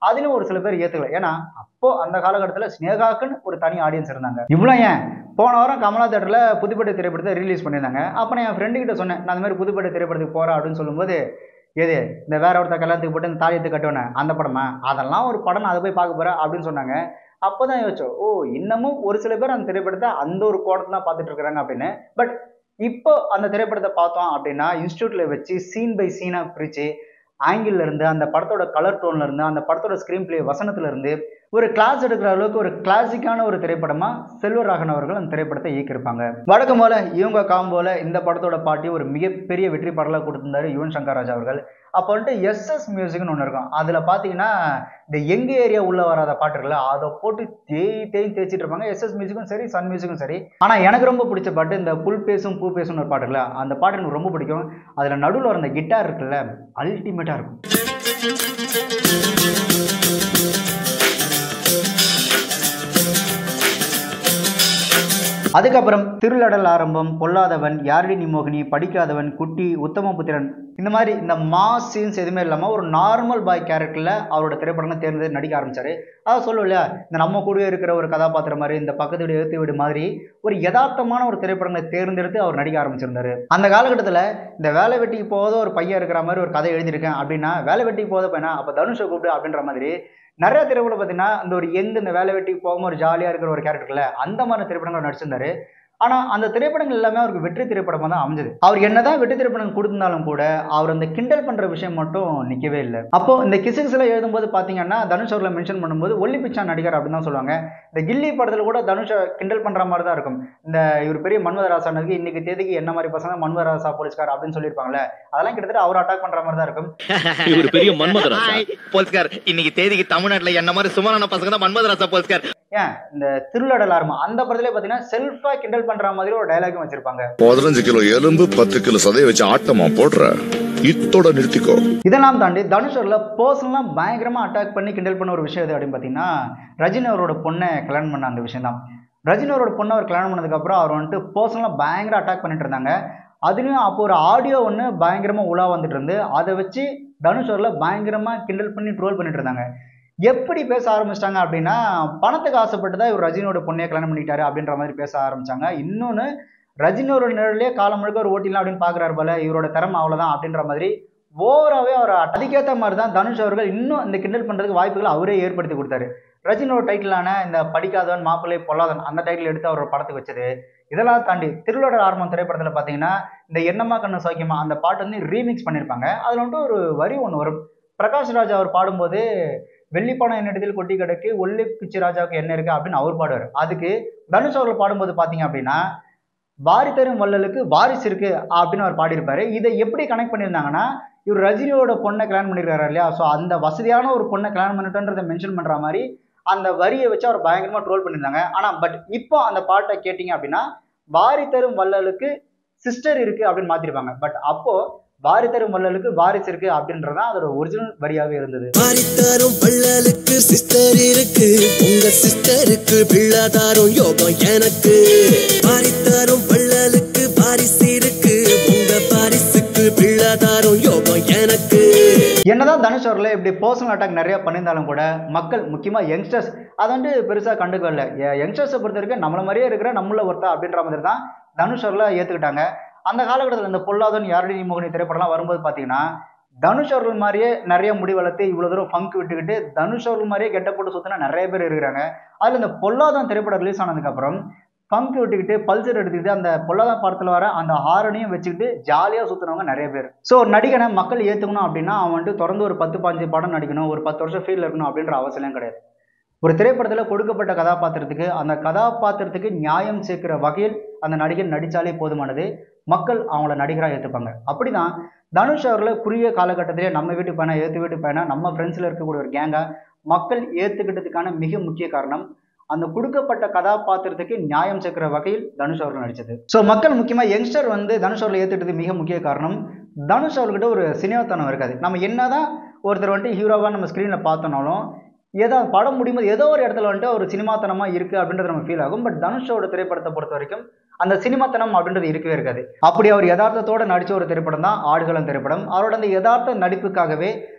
[SPEAKER 1] அதிலும் ஒரு சில பேர் ஏத்துக்கல. ஏன்னா அப்போ அந்த காலகட்டத்தில் ஸ்னேகாக்குன்னு ஒரு தனி ஆடியன்ஸ் இருந்தாங்க. இவ்வளோ ஏன் போன வாரம் கமலா தேட்டர்ல புதுப்பேட்டை திரைப்படத்தை ரிலீஸ் பண்ணியிருந்தாங்க. அப்போ நான் என் ஃப்ரெண்டு கிட்ட சொன்னேன், நான் அந்த மாதிரி புதுப்பேட்டை திரைப்படத்துக்கு போறேன் அப்படின்னு சொல்லும்போது, எது இந்த வேற ஒருத்தர் கல்யாணத்துக்கு போட்டு இந்த தாலியத்தை கட்டுவேன் அந்த படமா, அதெல்லாம் ஒரு படம், அதை போய் பார்க்க போறேன் அப்படின்னு சொன்னாங்க. அப்போதான் யோசிச்சோம், ஓ இன்னமும் ஒரு சில பேர் அந்த திரைப்படத்தை அந்த ஒரு கோணத்தை தான் பார்த்துட்டு இருக்கிறாங்க அப்படின்னு. பட் இப்போ அந்த திரைப்படத்தை பார்த்தோம் அப்படின்னா இன்ஸ்டியூட்ல வச்சு சீன் பை சீனா பிரிச்சு ஆங்கிள் இருந்து அந்த படத்தோட கலர் டோன்ல இருந்து அந்த படத்தோட ஸ்கிரீன் பிளே வசனத்துல இருந்து ஒரு கிளாஸ் எடுக்கிற அளவுக்கு ஒரு கிளாசிக்கான ஒரு திரைப்படமா செல்வராகவன் அவர்கள் அந்த திரைப்படத்தை இயக்கியிருப்பாங்க. வழக்கம் போல இவங்க காம்போல இந்த படத்தோட பாட்டி ஒரு மிகப்பெரிய வெற்றி பாடலாக கொடுத்திருந்தாரு யுவன் சங்கர் ராஜா அவர்கள். அப்போ வந்துட்டு எஸ்எஸ் மியூசிக்னு ஒன்று இருக்கும். அதில் பார்த்தீங்கன்னா இந்த எங்க ஏரியா உள்ள வராத பாட்டுகளை அதை போட்டு தேய்ச்சிட்டு இருப்பாங்க. எஸ்எஸ் மியூசிக்கும் சரி, சன் மியூசிக்கும் சரி. ஆனால் எனக்கு ரொம்ப பிடிச்ச பாட்டு இந்த புல் பேசும் பூ பேசும்னு ஒரு பாட்டுல, அந்த பாட்டு எனக்கு ரொம்ப பிடிக்கும். அதில் நடுவில் வர அந்த கிட்டார் இருக்குல்ல, அல்டிமேட்டாக இருக்கும். அதுக்கப்புறம் திருவிளையாடல் ஆரம்பம், பொல்லாதவன், யாரடி நீ மோகினி, படிக்காதவன், குட்டி, உத்தமபுத்திரன், இந்த மாதிரி இந்த மாஸ் சீன்ஸ் எதுவுமே இல்லாமல் ஒரு நார்மல் பாய் கேரக்டரில் அவரோட திரைப்படங்களை தேர்ந்து நடிக்க ஆரம்பிச்சாரு. அதான் சொல்லுவோம் இல்லையா, இந்த நம்ம கூடவே இருக்கிற ஒரு கதாபாத்திரம் மாதிரி, இந்த பக்கத்து வீடு எழுத்து வீடு மாதிரி ஒரு யதார்த்தமான ஒரு திரைப்படங்களை தேர்ந்தெடுத்து அவர் நடிக்க ஆரம்பிச்சிருந்தாரு. அந்த காலகட்டத்தில் இந்த வேலை வெட்டிக்கு போகாத ஒரு பையன் இருக்கிற மாதிரி ஒரு கதை எழுதியிருக்கேன் அப்படின்னா, வேலை வெட்டிக்கு போகாத பையனா அப்போ தனுஷை கூப்பிடு அப்படின்ற மாதிரி நிறைய திரைப்படம் பார்த்தீங்கன்னா இந்த ஒரு இந்த வேலை வெட்டிக்கு போகாமல் ஒரு ஜாலியாக இருக்கிற ஒரு கேரக்டர்ல அந்த மாதிரி திரைப்படங்கள் நடிச்சிருந்தாரு. ஆனால் அந்த திரைப்படங்கள் எல்லாமே அவருக்கு வெற்றி திரைப்படமாக தான் அமைஞ்சது. அவர் என்னதான் வெற்றி திரைப்படம் கொடுத்திருந்தாலும் கூட அவர் அந்த கிண்டல் பண்ணுற விஷயம் மட்டும் நிற்கவே இல்லை. அப்போ இந்த கிசுகிசுல எழுதும்போது பார்த்தீங்கன்னா தனுஷ் அவர்களை மென்ஷன் பண்ணும்போது ஒல்லி பிச்சா நடிகர் அப்படின்னு தான் சொல்லுவாங்க. இந்த கில்லி படத்தில் கூட தனுஷை கிண்டல் பண்ணுற மாதிரி தான் இருக்கும். இந்த இவர் பெரிய மன்மதராசானதுக்கு இன்னைக்கு தேதிக்கு என்ன மாதிரி பசங்க மன்மதராசா போலீஸ்கார் அப்படின்னு சொல்லியிருப்பாங்களே, அதெல்லாம் கிட்டத்தட்ட அவர் அட்டாக் பண்ணுற மாதிரி தான் இருக்கும்.
[SPEAKER 5] இவர் பெரிய மன்மதராசா போலீஸ்கார், இன்னைக்கு தேதிக்கு தமிழ்நாட்டில் என்ன மாதிரி சுமாரான பசங்க தான் மன்மதராசா போலீஸ்கார்.
[SPEAKER 1] ஏன் இந்த திருவிழாடல் ஆரம்பா அந்த படத்திலே பார்த்தீங்கன்னா செல்ஃபா கிண்டல் பண்ற மாதிரி ஒரு டயலாகும் வச்சிருப்பாங்க.
[SPEAKER 6] 15 கிலோ எலும்பு 10 கிலோ சதையை வச்சு ஆட்டமா போடுற இத்தோட நிறுத்திக்கோ.
[SPEAKER 1] இதெல்லாம் தாண்டி தனுஷ் அவர்களை பர்சனலா பயங்கரமா அட்டாக் பண்ணி கிண்டல் பண்ண ஒரு விஷயம் எது அப்படின்னு பார்த்தீங்கன்னா ரஜினி அவரோட பொண்ணை கல்யாணம் பண்ண அந்த விஷயம் தான். ரஜினி அவரோட பொண்ணை அவர் கல்யாணம் பண்ணதுக்கு அப்புறம் அவர் வந்துட்டு பர்சனலா பயங்கர அட்டாக் பண்ணிட்டு இருந்தாங்க. அதுலயும் அப்போ ஒரு ஆடியோ ஒன்று பயங்கரமா உலா வந்துட்டு இருந்து அதை வச்சு தனுஷ் அவர்களை பயங்கரமா கிண்டல் பண்ணி ட்ரோல் பண்ணிட்டு இருந்தாங்க. எப்படி பேச ஆரம்பிச்சிட்டாங்க அப்படின்னா பணத்துக்கு ஆசைப்பட்டு தான் இவர் ரஜினியோட பொண்ணையை கல்யாணம் பண்ணிட்டாரு அப்படின்ற மாதிரி பேச ஆரம்பிச்சாங்க. இன்னொன்று ரஜினியோட நிழலே காலம் முழுக்க ஒரு ஓட்டிலாம் அப்படின்னு பார்க்குறாரு போல, இவரோட திறமை அவ்வளோதான் அப்படின்ற மாதிரி ஓவராகவே அவர் அதுக்கேற்ற மாதிரி தான் தனுஷ் அவர்கள் இன்னும் இந்த கிண்டல் பண்ணுறதுக்கு வாய்ப்புகள் அவரே ஏற்படுத்தி கொடுத்தாரு. ரஜினியோட டைட்டிலான இந்த படிக்காதவன் மாப்பிள்ளை பொல்லாதவன் அந்த டைட்டில் எடுத்து அவரோட படத்துக்கு வச்சது. இதெல்லாம் தாண்டி திருவிழா ஆரம்பம் திரைப்படத்தில் பார்த்தீங்கன்னா இந்த என்னம்மா கண்ணு சௌக்கியமா அந்த பாட்டு வந்து ரீமிக்ஸ் பண்ணியிருப்பாங்க. அதில் வந்துட்டு ஒரு வரி ஒன்று வரும். பிரகாஷ் ராஜ் அவர் பாடும்போது வெள்ளிப்பணம் என்னிடத்தில் கொட்டி கிடக்கு ஒல்லி பிச்சு ராஜாவுக்கு என்ன இருக்கு அப்படின்னு அவர் பாடுவார். அதுக்கு தனுஷ் அவர்கள் பாடும்போது பார்த்தீங்க அப்படின்னா வாரி தரும் வள்ளலுக்கு வாரிசு இருக்கு அப்படின்னு அவர் பாடியிருப்பாரு. இதை எப்படி கனெக்ட் பண்ணியிருந்தாங்கன்னா இவர் ரஜினியோட பொண்ணை கல்யாணம் பண்ணியிருக்காரு இல்லையா, ஸோ அந்த வசதியான ஒரு பொண்ணை கல்யாணம் பண்ணிட்டோன்றதை மென்ஷன் பண்ணுற மாதிரி அந்த வரியை வச்சு அவர் பயங்கரமாக ட்ரோல் பண்ணியிருந்தாங்க. ஆனால் பட் இப்போ அந்த பாட்டை கேட்டிங்க அப்படின்னா வாரி தரும் வள்ளலுக்கு சிஸ்டர் இருக்கு அப்படின்னு மாற்றிருப்பாங்க. பட் அப்போ வாரி தரும் வள்ளலுக்கு வாரிசு இருக்கு அப்படின்றதான் அதோட ஒரிஜினல் வரியாவே இருந்தது.
[SPEAKER 4] வாரி தரும் வள்ளலுக்கு சிஸ்டர் இருக்கு, உங்க சிஸ்டருக்கு பிள்ளை தரும் யோகம் எனக்கு. வாரி தரும் வள்ளலுக்கு வாரிசு இருக்கு, உங்க வாரிசுக்கு பிள்ளை தரும் யோகம் எனக்கு.
[SPEAKER 1] என்னதான் தனுஷ் அவர்களை இப்படி பர்சனல் அட்டாக் நிறைய பண்ணியிருந்தாலும் கூட மக்கள் முக்கியமாக யங்ஸ்டர்ஸ் அதை வந்து பெருசாக கண்டுக்கல. யங்ஸ்டர்ஸை பொறுத்த வரைக்கும் நம்மள மாதிரியே இருக்கிற நம்மள ஒருத்தா அப்படின்ற மாதிரி தான் தனுஷ் அவர்களை ஏற்றுக்கிட்டாங்க. அந்த காலகட்டத்தில் இந்த பொல்லாதவன் யாரடி மோகினி திரைப்படம்லாம் வரும்போது பார்த்தீங்கன்னா தனுஷ் அவர்கள் மாதிரியே நிறைய முடி வளர்த்து இவ்வளோ தூரம் ஃபங்க் விட்டுக்கிட்டு தனுஷ் அவர்கள் மாதிரியே கெட்ட போட்டு சுற்றினா நிறைய பேர் இருக்கிறாங்க. அதில் இந்த பொல்லாதவன் திரைப்படம் ரிலீஸ் ஆனதுக்கப்புறம் ஃபங்க் விட்டுக்கிட்டு பல்சர் எடுத்துக்கிட்டு அந்த பொல்லாதவன் படத்தில் வர அந்த ஹாரனையும் வச்சுக்கிட்டு ஜாலியாக சுற்றுனவங்க நிறைய பேர். ஸோ நடிகனை மக்கள் ஏற்றுக்கணும் அப்படின்னா அவன் வந்துட்டு தொடர்ந்து ஒரு 10-15 படம் நடிக்கணும், ஒரு 10 வருஷம் ஃபீல்டில் இருக்கணும் அப்படின்ற அவசியம் கிடையாது. ஒரு திரைப்படத்தில் கொடுக்கப்பட்ட கதாபாத்திரத்துக்கு அந்த கதாபாத்திரத்துக்கு நியாயம் சேர்க்கிற வகையில் அந்த நடிகர் நடித்தாலே போதுமானது, மக்கள் அவங்கள நடிகராக ஏற்றுப்பாங்க. அப்படி தான் தனுஷ் அவர்களை குறுகிய காலகட்டத்திலே நம்ம வீட்டு பையனா ஏற்று வீட்டு பையனா நம்ம ஃப்ரெண்ட்ஸில் இருக்கக்கூடிய ஒரு கேங்கா மக்கள் ஏற்றுக்கிட்டதுக்கான மிக முக்கிய காரணம் அந்த கொடுக்கப்பட்ட கதாபாத்திரத்துக்கு நியாயம் சேர்க்கிற வகையில் தனுஷ் அவர்கள் நடித்தது. ஸோ மக்கள் முக்கியமாக யங்ஸ்டர் வந்து தனுஷ் அவர்களை ஏற்றுக்கிட்டது மிக முக்கிய காரணம் தனுஷ் அவர்கிட்ட ஒரு சினிமாத்தனம் இருக்காது. நம்ம என்னதான் ஒருத்தர் வந்துட்டு ஹீரோவாக நம்ம ஸ்க்ரீனில் பார்த்தோம்னாலும் ஏதோ படம் முடியும்போது ஏதோ ஒரு இடத்துல வந்துட்டு ஒரு சினிமாத்தனமாக இருக்குது அப்படின்றது நம்ம ஃபீல் ஆகும். பட் தனுஷோட திரைப்படத்தை பொறுத்த வரைக்கும் அந்த சினிமாத்தனம் அப்படின்றது இருக்கவே இருக்காது. அப்படி அவர் யதார்த்தத்தோடு நடித்த ஒரு திரைப்படம் தான் ஆடுகளம் திரைப்படம். அவரோட அந்த யதார்த்த நடிப்புக்காகவே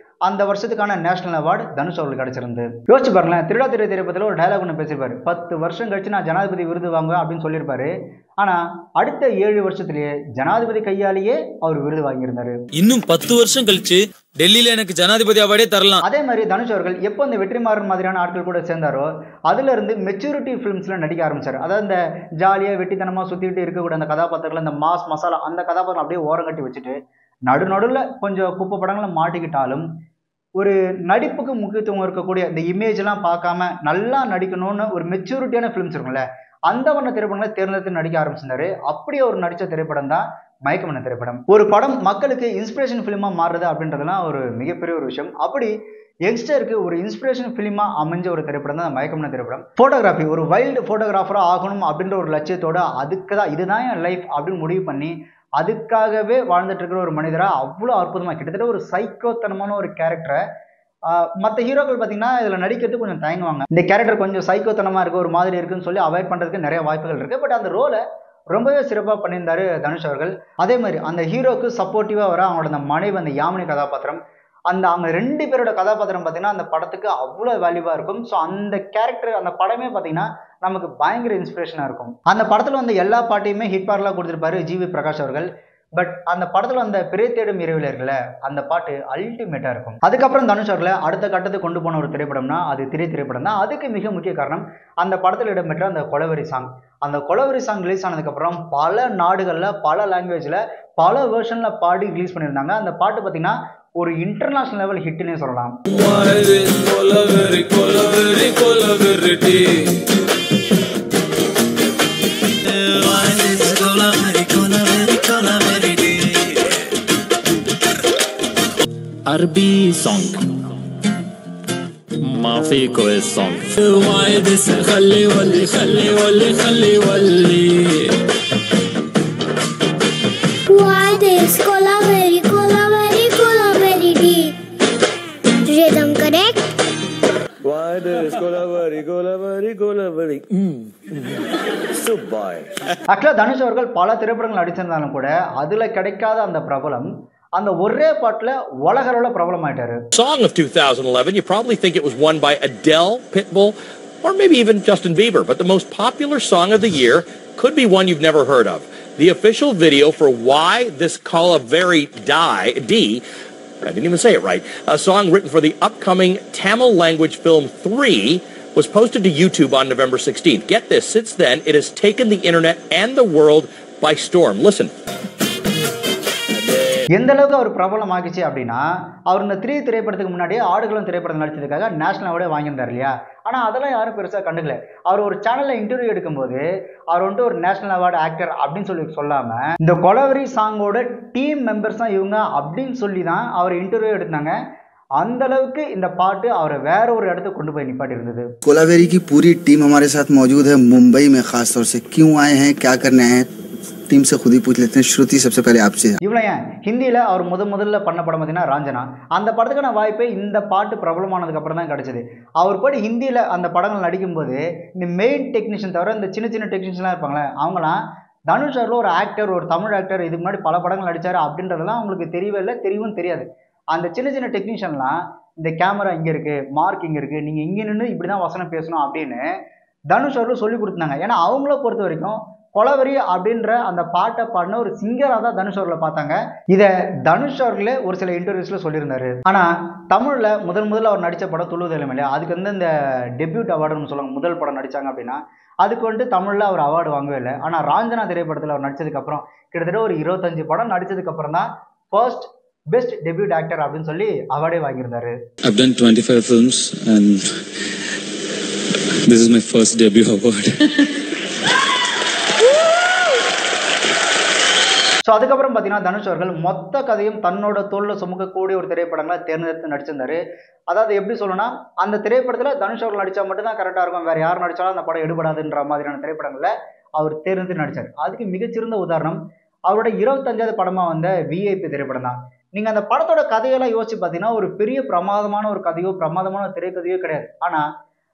[SPEAKER 1] அந்த வருஷத்துக்கான நேஷனல் அவார்டு தனுஷ் அவர்களுக்கு கிடைச்சிருந்து. யோசிச்சு பாருங்களேன், திருடா திரை திரைப்படத்தில் ஒரு டைலாக் ஒன்று பேசியிருப்பாரு, 10 வருஷம் கழிச்சு நான் ஜனாதிபதி விருது வாங்குவேன் அப்படின்னு சொல்லியிருப்பாரு. ஆனால் அடுத்த 7 வருஷத்துலேயே ஜனாதிபதி கையாலேயே அவர் விருது வாங்கியிருந்தாரு.
[SPEAKER 7] இன்னும் 10 வருஷம் கழிச்சு டெல்லியில எனக்கு ஜனாதிபதி அவார்டே தரலாம்.
[SPEAKER 1] அதே மாதிரி தனுஷ் அவர்கள் எப்போ இந்த வெற்றிமாறன் மாதிரியான ஆட்கள் கூட சேர்ந்தாரோ அதுல இருந்து மெச்சூரிட்டி ஃபிலிம்ஸ்ல நடிக்க ஆரம்பிச்சார். அதாவது இந்த ஜாலியா வெட்டித்தனமா சுத்திட்டு இருக்கக்கூடிய அந்த கதாபாத்திரங்கள், இந்த மாஸ் மசாலா அந்த கதாபாத்திரம் அப்படியே ஓரம் கட்டி வச்சுட்டு நடுநடுவில் கொஞ்சம் குப்பை படங்களை மாட்டிக்கிட்டாலும் ஒரு நடிப்புக்கு முக்கியத்துவம் இருக்கக்கூடிய இந்த இமேஜ்லாம் பார்க்காம நல்லா நடிக்கணும்னு ஒரு மெச்சூரிட்டியான ஃபிலிம்ஸ் இருக்கும்ல, அந்த வண்ண திரைப்படங்களை தேர்ந்தெடுத்து நடிக்க ஆரம்பிச்சிருந்தாரு. அப்படியே ஒரு நடித்த திரைப்படம் தான் மயக்கமன திரைப்படம். ஒரு படம் மக்களுக்கு இன்ஸ்பிரேஷன் ஃபிலிமாக மாறுறது அப்படின்றதுலாம் ஒரு மிகப்பெரிய ஒரு விஷயம். அப்படி யங்ஸ்டருக்கு ஒரு இன்ஸ்பிரேஷன் ஃபிலிமாக அமைஞ்ச ஒரு திரைப்படம் தான் மயக்கமன திரைப்படம். ஃபோட்டோகிராஃபி, ஒரு வைல்டு ஃபோட்டோகிராஃபராக ஆகணும் அப்படின்ற ஒரு லட்சியத்தோட அதுக்கு தான் இதுதான் என் லைஃப் அப்படின்னு முடிவு பண்ணி அதுக்காகவே வாழ்ந்துட்டு இருக்கிற ஒரு மனிதராக அவ்வளோ அற்புதமாக கிட்டத்தட்ட ஒரு சைக்கோத்தனமான ஒரு கேரக்டரை மற்ற ஹீரோக்கள் பார்த்தீங்கன்னா இதில் நடிக்கிறதுக்கு கொஞ்சம் தயங்குவாங்க. இந்த கேரக்டர் கொஞ்சம் சைக்கோத்தனமாக இருக்குது, ஒரு மாதிரி இருக்குன்னு சொல்லி அவாய்ட் பண்ணுறதுக்கு நிறைய வாய்ப்புகள் இருக்குது. பட் அந்த ரோலை ரொம்பவே சிறப்பாக பண்ணியிருந்தாரு தனுஷ் அவர்கள். அதே மாதிரி அந்த ஹீரோக்கு சப்போர்ட்டிவாக வர அவங்களோட அந்த மனைவி அந்த யாமினி கதாபாத்திரம், அவங்க 2 பேரோட கதாபாத்திரம் பார்த்தீங்கன்னா அந்த படத்துக்கு அவ்வளோ வேல்யூவாக இருக்கும். ஸோ அந்த கேரக்டர் அந்த படமே பார்த்தீங்கன்னா நமக்கு பயங்கர இன்ஸ்பிரேஷனாக இருக்கும். அந்த படத்தில் வந்து எல்லா பாட்டையுமே ஹிட் பாடலாக கொடுத்துருப்பாரு ஜிவி பிரகாஷ் அவர்கள். பட் அந்த படத்தில் அந்த பிறை தேடும் இரவில் இருக்குல்ல, அந்த பாட்டு அல்டிமேட்டாக இருக்கும். அதுக்கப்புறம் தனுஷ் அவர்களை அடுத்த கட்டத்துக்கு கொண்டு போன ஒரு திரைப்படம்னா அது திரைப்படம் தான். அதுக்கு மிக முக்கிய காரணம் அந்த படத்தில் இடம்பெற்ற அந்த கொலவெறி சாங். அந்த கொலவெறி சாங் ரிலீஸ் ஆனதுக்கப்புறம் பல நாடுகளில் பல லாங்குவேஜில் பல வேர்ஷனில் பாடி ரிலீஸ் பண்ணியிருந்தாங்க. அந்த பாட்டு பார்த்தீங்கன்னா ஒரு இன்டர்நேஷனல் லெவல் ஹிட்னே சொல்லலாம்.
[SPEAKER 7] अरबी सॉन्ग माफी को सॉन्ग वायदे से खल्ली वल्ली खल्ली वल्ली खल्ली वल्ली
[SPEAKER 8] वायदे Cola very D rhythm correct वायदे कोला वेरी
[SPEAKER 1] சூப்பர். ஆக்சுவலாக தனுஷ் அவர்கள் பல திரைப்படங்கள் நடிச்சிருந்தாலும் கூட அதுல கிடைக்காத அந்த பிரபலம் அந்த ஒரே பாட்டுல உலக அளவுல பிரபலம் ஆயிட்டாரு.
[SPEAKER 9] Song of 2011, you probably think it was won by Adele, Pitbull, or maybe even Justin Bieber, but the most popular song of the year could be one you've never heard of. The official video for Why This Kolaveri D, I didn't even say it right, a song written for the upcoming Tamil language film 3, was posted to YouTube on November 16th. Get this, since then, it has taken the internet and the world by storm. Listen.
[SPEAKER 1] எந்த அளவுக்கு அவர் பிரபலம் ஆகிச்சு அப்படின்னா, அவர் இந்த 3 திரைப்படத்துக்கு முன்னாடியே ஆடுகளம் திரைப்படம் நடிச்சதுக்காக national அவார்டே வாங்கியிருந்தார் இல்லையா. ஆனால் அதெல்லாம் யாரும் பெருசாக கண்டுக்கல. அவர் ஒரு சேனலில் இன்டர்வியூ எடுக்கும்போது அவர் வந்துட்டு ஒரு நேஷனல் அவார்டு ஆக்டர் அப்படின்னு சொல்லாமல் இந்த கொலவெறி சாங்கோட டீம் மெம்பர்ஸ் தான் இவங்க அப்படின்னு சொல்லி தான் அவர் இன்டர்வியூ எடுத்தாங்க. அந்த அளவுக்கு இந்த பாட்டு அவரை வேற ஒரு இடத்துக்கு கொண்டு போய் நிப்பாட்டி இருந்தது.
[SPEAKER 10] कोलावेरी की पूरी टीम हमारे साथ मौजूद है मुंबई में, खास तौर से क्यों आए हैं, क्या करने हैं, टीम से खुद ही पूछ लेते हैं. श्रुति, सबसे पहले आपसे.
[SPEAKER 1] இவ்வளோ ஏன் ஹிந்தியில் அவர் முதல்ல பண்ண படம் பார்த்தீங்கன்னா ராஞ்சனா. அந்த படத்துக்கான வாய்ப்பே இந்த பாட்டு பிரபலமானதுக்கு அப்புறம் தான் கிடைச்சது. அவர் போய் ஹிந்தியில் அந்த படங்கள் நடிக்கும்போது இந்த மெயின் டெக்னீஷியன் தவிர இந்த சின்ன சின்ன டெக்னீஷியன்லாம் இருப்பாங்களே, அவங்களாம் தனுஷ் அவர்கள் ஒரு ஆக்டர், ஒரு தமிழ் ஆக்டர், இதுக்கு முன்னாடி பல படங்கள் நடித்தார் அப்படின்றதெல்லாம் அவங்களுக்கு தெரியவே இல்லை, தெரியவும் தெரியாது. அந்த சின்ன சின்ன டெக்னீஷியன்லாம் இந்த கேமரா இங்கே இருக்குது, மார்க் இங்கே இருக்குது, நீங்கள் இங்கே நின்று இப்படி தான் வசனம் பேசணும் அப்படின்னு தனுஷ் அவர்கள் சொல்லி கொடுத்தாங்க. ஏன்னா அவங்கள பொறுத்த வரைக்கும் கொலவெறி அப்படின்ற அந்த பாட்டை பாடின ஒரு சிங்கராக தான் தனுஷ் அவர்களை பார்த்தாங்க. இதை தனுஷ் அவர்களே ஒரு சில இன்டர்வியூஸில் சொல்லியிருந்தாரு. ஆனால் தமிழில் முதல்ல அவர் நடித்த படம் துள்ளுவதில்லை இல்லையா, அதுக்கு வந்து இந்த டெபியூட் அவார்டுன்னு சொல்லுவாங்க. முதல் படம் நடித்தாங்க அப்படின்னா அதுக்கு வந்துட்டு தமிழில் அவர் அவார்டு வாங்கவே இல்லை. ஆனால் ராஞ்சனா திரைப்படத்தில் அவர் நடித்ததுக்கப்புறம் கிட்டத்தட்ட ஒரு 25 படம் நடித்ததுக்கப்புறம் தான் ஃபர்ஸ்ட் பெஸ்ட் டெபியூட் ஆக்டர் அப்படின்னு சொல்லி அவார்டே வாங்கியிருந்தாரு.
[SPEAKER 7] I've done 25 films and this is my first debut award.
[SPEAKER 1] So அதுக்கப்புறம் பார்த்தீங்கன்னா தனுஷ் அவர்கள் மொத்த கதையும் தன்னோட தோளில் சுமக்கக்கூடிய ஒரு திரைப்படங்களை தேர்ந்தெடுத்து நடிச்சிருந்தாரு. அதாவது எப்படி சொல்லணும்னா, அந்த திரைப்படத்தில் தனுஷ் அவர்கள் நடித்தா மட்டும்தான் கரெக்டாக இருக்கும், வேறு யார் நடித்தாலும் அந்த படம் எடுபடாதுன்ற மாதிரியான திரைப்படங்களில் அவர் தேர்ந்தெடுத்து நடித்தார். அதுக்கு மிகச்சிறந்த உதாரணம் அவரோட 25வது படமாக வந்த VIP திரைப்படம் தான். நீங்கள் அந்த படத்தோட கதையெல்லாம் யோசிச்சு பார்த்தீங்கன்னா ஒரு பெரிய பிரமாதமான ஒரு கதையோ பிரமாதமான ஒரு திரைக்கதையோ கிடையாது. ஆனால்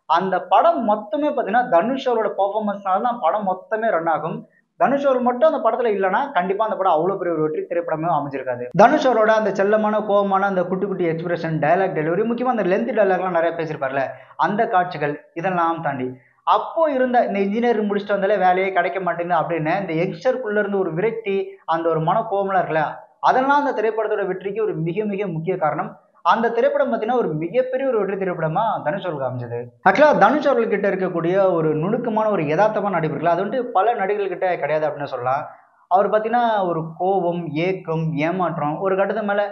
[SPEAKER 1] அந்த படம் மொத்தமே பார்த்தீங்கன்னா தனுஷ் அவரோட பர்ஃபார்மன்ஸ்னால தான் படம் மொத்தமே ரன் ஆகும். தனுஷ் அவர் மட்டும் அந்த படத்துல இல்லைன்னா கண்டிப்பா அந்த படம் அவ்வளவு பெரிய ஒரு வெற்றி திரைப்படமே அமைஞ்சிருக்காது. தனுஷ் அவரோட அந்த செல்லமான கோபமான அந்த குட்டி குட்டி எக்ஸ்பிரஷன், டயலாக் டெலிவரி, முக்கியமா அந்த லென்த் டயலாக்லாம் நிறைய பேசியிருப்பார்ல, அந்த காட்சிகள் இதெல்லாம் தாண்டி அப்போ இருந்த இந்த இன்ஜினியரிங் முடிச்சுட்டு வந்தாலே வேலையே கிடைக்க மாட்டேங்குது அப்படின்னு இந்த யங்ஸ்டருக்குள்ள இருந்து ஒரு விரக்தி, அந்த ஒரு மன கோபம்லாம் இருக்குல்ல, அதெல்லாம் அந்த திரைப்படத்தோட வெற்றிக்கு ஒரு மிக மிக முக்கிய காரணம். அந்த திரைப்படம் பார்த்தீங்கன்னா ஒரு மிகப்பெரிய ஒரு வெற்றி திரைப்படமா தனுஷ் அவர்களுக்கு அமைஞ்சது. ஆக்சுவலாக தனுஷ் அவர்கள்கிட்ட இருக்கக்கூடிய ஒரு நுணுக்கமான ஒரு யதார்த்தமான நடிப்பு அது வந்துட்டு பல நடிகர்கள்கிட்ட கிடையாது அப்படின்னு சொல்லலாம். அவர் பார்த்தீங்கன்னா ஒரு கோபம், ஏக்கம், ஏமாற்றம், ஒரு கட்டத்து மேலே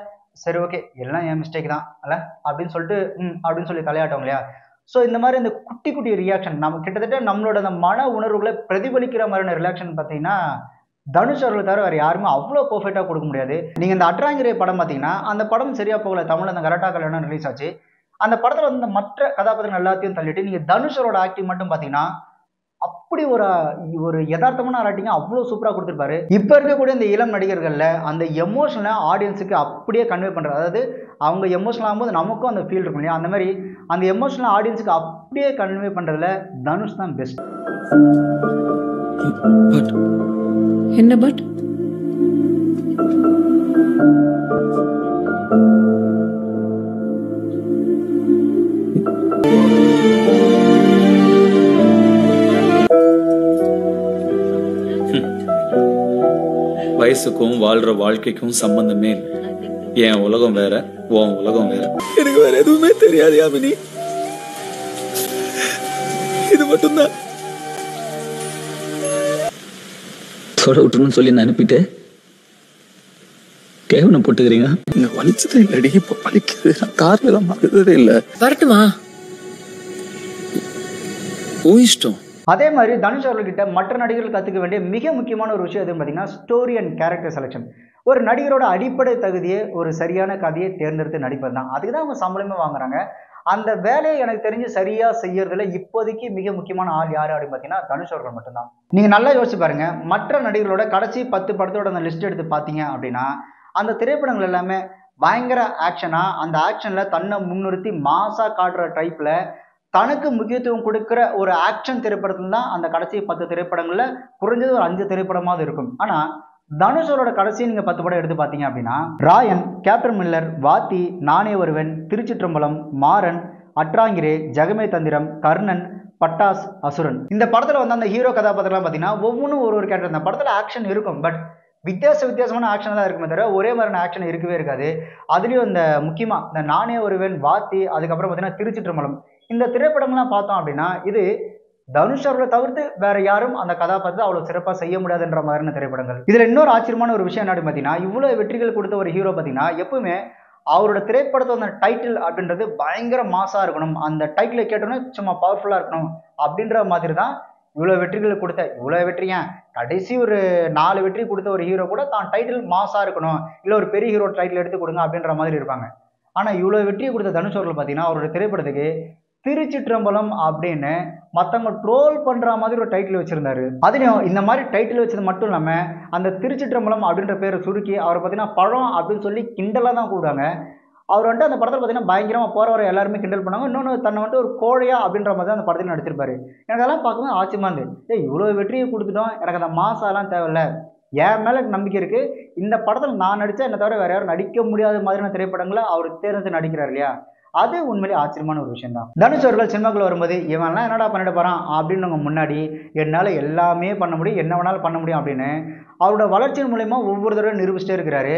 [SPEAKER 1] சரி ஓகே எல்லாம் என் மிஸ்டேக் தான் அல்ல அப்படின்னு சொல்லிட்டு அப்படின்னு சொல்லி தலையாட்டோம் இல்லையா. ஸோ இந்த மாதிரி இந்த குட்டி குட்டி ரியாக்ஷன் நம்ம கிட்டத்தட்ட நம்மளோட அந்த மன உணர்வுகளை பிரதிபலிக்கிற மாதிரியான ரியாக்ஷன் பார்த்தீங்கன்னா தனுஷ் அவர்களை தவிர வேறு யாருமே அவ்வளோ பர்ஃபெக்டாக கொடுக்க முடியாது. நீங்கள் இந்த அட்ராங்கிரே படம் பார்த்தீங்கன்னா அந்த படம் சரியாக போகல, தமிழில் அந்த கரெக்டாக கல்யாணம் ரிலீஸ் ஆச்சு. அந்த படத்தில் வந்து மற்ற கதாபாத்திரங்கள் எல்லாத்தையும் தள்ளிட்டு நீங்கள் தனுஷரோட ஆக்டிங் மட்டும் பார்த்தீங்கன்னா அப்படி ஒரு யதார்த்தமான ஆக்டிங்க அவ்வளோ சூப்பராக கொடுத்துருப்பாரு. இப்போ இருக்கக்கூடிய இந்த இளம் நடிகர்களில் அந்த எமோஷனை ஆடியன்ஸுக்கு அப்படியே கன்வே பண்ணுறது, அதாவது அவங்க எமோஷனல் ஆகும்போது நமக்கும் அந்த ஃபீல் இருக்கும் இல்லையா, அந்த மாதிரி அந்த எமோஷனல் ஆடியன்ஸுக்கு அப்படியே கன்வே பண்ணுறதுல தனுஷ் தான் பெஸ்ட்.
[SPEAKER 11] என்ன பட்
[SPEAKER 7] வயசுக்கும் வாழ்ற வாழ்க்கைக்கும் சம்பந்தமே இல்லை. என் உலகம் வேற, உன் உலகம் வேற. எனக்கு வேற எதுவுமே தெரியாது யாமினி, இது மட்டும்தான். அத்தோட விட்டுருன்னு சொல்லி நான் அனுப்பிட்டு கேவனம் போட்டுக்கிறீங்க. இங்க வலிச்சதே இல்லடி, இப்ப வலிக்குது. நான் கார்ல தான் மறந்ததே இல்லை.
[SPEAKER 11] வரட்டுமா?
[SPEAKER 7] ஓ இஷ்டம்.
[SPEAKER 1] அதே மாதிரி தனுஷ் அவர்கிட்ட மற்ற நடிகர்கள் கற்றுக்க வேண்டிய மிக முக்கியமான ஒரு விஷயம் எதுன்னு பார்த்தீங்கன்னா ஸ்டோரி அண்ட் கேரக்டர் செலெக்ஷன். ஒரு நடிகரோட அடிப்படை தகுதியை ஒரு சரியான கதையை தேர்ந்தெடுத்து நடிப்பது தான். அதுக்கு தான் அவங்க சம்பளமே வாங்குறாங்க. அந்த வேலையை எனக்கு தெரிஞ்சு சரியாக செய்யறதுல இப்போதைக்கு மிக முக்கியமான ஆள் யார் அப்படின்னு பார்த்தீங்கன்னா தனுஷ் அவர்கள் மட்டும்தான். நீங்கள் நல்லா யோசிச்சு பாருங்க, மற்ற நடிகர்களோட கடைசி 10 படத்தோட அந்த லிஸ்ட் எடுத்து பார்த்தீங்க அப்படின்னா அந்த திரைப்படங்கள் எல்லாமே பயங்கர ஆக்ஷனாக, அந்த ஆக்ஷனில் தன்னை முன்னிறுத்தி மாசாக காட்டுற டைப்பில் தனக்கு முக்கியத்துவம் கொடுக்குற ஒரு ஆக்ஷன் திரைப்படத்தில் தான் அந்த கடைசி 10 திரைப்படங்களில் குறைஞ்சது ஒரு 5 திரைப்படமாவது இருக்கும். ஆனால் தனுஷோட கடைசி நீங்கள் 10 படம் எடுத்து பார்த்தீங்க அப்படின்னா ராயன், கேப்டன் மில்லர், வாத்தி, நானே ஒருவன், திருச்சிற்றம்பலம், மாறன், அட்ராங்கிரே, ஜெகமே தந்திரம், கர்ணன், பட்டாஸ், அசுரன். இந்த படத்தில் வந்து அந்த ஹீரோ கதாபாத்திரம்லாம் பார்த்தீங்கன்னா ஒவ்வொன்றும் ஒரு கேரக்டர். இந்த படத்தில் ஆக்ஷன் இருக்கும், பட் வித்தியாசமான ஆக்ஷன் தான் இருக்குமே தவிர ஒரே மாதிரியான ஆக்ஷன் இருக்கவே இருக்காது. அதுலேயும் இந்த முக்கியமாக இந்த நானே ஒருவன், வாத்தி, அதுக்கப்புறம் பார்த்தீங்கன்னா திருச்சிற்றம்பலம், இந்த திரைப்படங்கள்லாம் பார்த்தோம் அப்படின்னா இது தனுஷ் அவர்களை தவிர்த்து வேற யாரும் அந்த கதாபாத்திரத்தை அவ்வளோ சிறப்பாக செய்ய முடியாதுன்ற மாதிரியான திரைப்படங்கள். இதில் இன்னொரு ஆச்சரியமான ஒரு விஷயம் என்ன பார்த்தீங்கன்னா இவ்வளோ வெற்றிகள் கொடுத்த ஒரு ஹீரோ பார்த்தீங்கன்னா எப்பவுமே அவரோட திரைப்படத்தோட டைட்டில் அப்படின்றது பயங்கர மாசாக இருக்கணும், அந்த டைட்டிலை கேட்டோன்னே சும்மா பவர்ஃபுல்லாக இருக்கணும் அப்படின்ற மாதிரி தான் இவ்வளோ வெற்றிகள் கொடுத்த இவ்வளோ வெற்றி. ஏன் கடைசி ஒரு 4 வெற்றி கொடுத்த ஒரு ஹீரோ கூட தான் டைட்டில் மாசாக இருக்கணும், இல்லை ஒரு பெரிய ஹீரோ டைட்டில் எடுத்து கொடுங்க அப்படின்ற மாதிரி இருப்பாங்க. ஆனால் இவ்வளோ வெற்றியை கொடுத்த தனுஷ் அவர்கள் பார்த்தீங்கன்னா அவரோட திரைப்படத்துக்கு திருச்சிற்றம்பலம் அப்படின்னு மற்றவங்க ட்ரோல் பண்ணுற மாதிரி ஒரு டைட்டில் வச்சுருந்தாரு. அதுலேயும் இந்த மாதிரி டைட்டில் வச்சது மட்டும் இல்லாமல் அந்த திருச்சிற்றம்பலம் அப்படின்ற பேரை சுருக்கி அவரை பார்த்தீங்கன்னா பழம் அப்படின்னு சொல்லி கிண்டலாக தான் கூடுவாங்க. அவர் வந்துட்டு அந்த படத்தில் பார்த்தீங்கன்னா பயங்கரமாக போகிறவரை எல்லாருமே கிண்டல் பண்ணாங்க. இன்னொன்று தன்னை வந்துட்டு ஒரு கோழையா அப்படின்ற மாதிரி தான் அந்த படத்தில் நடிச்சிருப்பாரு. எனக்கு அதெல்லாம் பார்க்கும்போது ஆச்சரியமா இருந்து இவ்வளோ வெற்றியை கொடுத்துட்டோம், எனக்கு அந்த மாசாலாம் தேவையில்லை, என் மேலே நம்பிக்கை இருக்குது, இந்த படத்தில் நான் நடித்தா என்னை தவிர வேறு யாரும் நடிக்க முடியாத மாதிரியான திரைப்படங்களை அவர் தேர்ந்தெடுத்து நடிக்கிறார் இல்லையா, அது உண்மையிலே ஆச்சரியமான ஒரு விஷயம் தான். தனுஷ் அவர்கள் சினிமாக்குள்ள வரும்போது இவன்லாம் என்னடா பண்ணிட போகிறான் அப்படின்னு முன்னாடி என்னால் எல்லாமே பண்ண முடியும், என்ன வேணாலும் பண்ண முடியும் அப்படின்னு அவரோட வளர்ச்சியின் மூலயமா ஒவ்வொரு தடவை நிரூபிச்சிட்டே இருக்கிறாரு.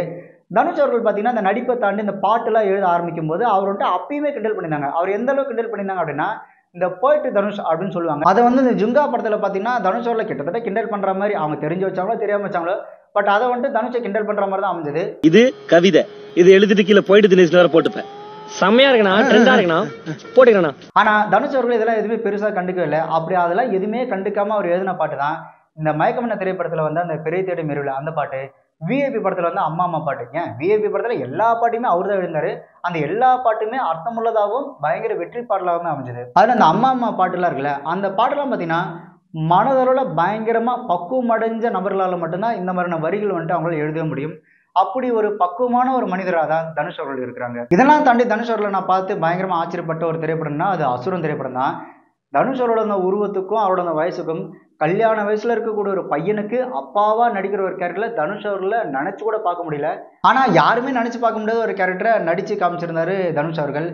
[SPEAKER 1] தனுஷ் அவர்கள் பார்த்தீங்கன்னா அந்த நடிப்பை தாண்டி இந்த பாட்டுலாம் எழுத ஆரம்பிக்கும் போது அவர் வந்துட்டு அப்பயுமே கிண்டல் பண்ணியிருந்தாங்க. அவர் எந்த அளவுக்கு கிண்டல் பண்ணியிருந்தாங்க அப்படின்னா இந்த போயிட்டு தனுஷ் அப்படின்னு சொல்லுவாங்க. அதை வந்து இந்த ஜுங்கா படத்தில் பார்த்தீங்கன்னா தனுஷ் அவர்களை கிட்டத்தட்ட கிண்டல் பண்ணுற மாதிரி அவங்க தெரிஞ்சு வச்சாங்களோ தெரியாமல் வச்சாங்களோ, பட் அதை வந்துட்டு தனுஷை கிண்டல் பண்ணுற மாதிரி தான் அமைஞ்சது.
[SPEAKER 12] இது கவிதை, இது எழுதிட்டு கீழே போயிட்டு தினேஷ் வேற போட்டுப்பேன், செம்மையா இருக்கணும், ட்ரெண்டா இருக்கணும், போட்டுக்கணும்.
[SPEAKER 1] ஆனால் தனுஷ் அவர்கள் இதெல்லாம் எதுவுமே பெருசாக கண்டுக்கவே இல்லை. அப்படி அதெல்லாம் எதுவுமே கண்டுக்காமல் அவர் எழுதின பாட்டு தான் இந்த மயக்கமன்ன திரைப்படத்தில் வந்து அந்த பெரிய தேடி மெருவில் அந்த பாட்டு, விஐபி படத்தில் வந்து அம்மா அம்மா பாட்டு. ஏன் விஐபி படத்தில் எல்லா பாட்டுமே அவர் தான் எழுந்தாரு. அந்த எல்லா பாட்டுமே அர்த்தமுள்ளதாகவும் பயங்கர வெற்றி பாடலாகவும் அமைஞ்சது. அதில் அந்த அம்மா அம்மா பாட்டுலாம் இருக்குல்ல, அந்த பாட்டெல்லாம் பார்த்தீங்கன்னா மனதளவில் பயங்கரமாக பக்குவம் அடைஞ்ச நபர்களால் மட்டும்தான் இந்த மாதிரியான வரிகள் வந்துட்டு அவங்களால எழுத முடியும். அப்படி ஒரு பக்குவமான ஒரு மனிதராக தான் தனுஷ் அவர்கள் இருக்கிறாங்க. இதெல்லாம் தாண்டி தனுஷ் அவர்களை நான் பார்த்து பயங்கரமாக ஆச்சரியப்பட்ட ஒரு திரைப்படம்னா அது அசுரன் திரைப்படம் தான். தனுஷ் அவரோட அந்த உருவத்துக்கும் அவரோட அந்த வயசுக்கும் கல்யாண வயசுல இருக்கக்கூடிய ஒரு பையனுக்கு அப்பாவா நடிக்கிற ஒரு கேரக்டரில் தனுஷ் அவர்களை நினைச்சு கூட பார்க்க முடியல. ஆனால் யாருமே நினைச்சு பார்க்க முடியாத ஒரு கேரக்டரை நடிச்சு காமிச்சிருந்தாரு தனுஷ் அவர்கள்.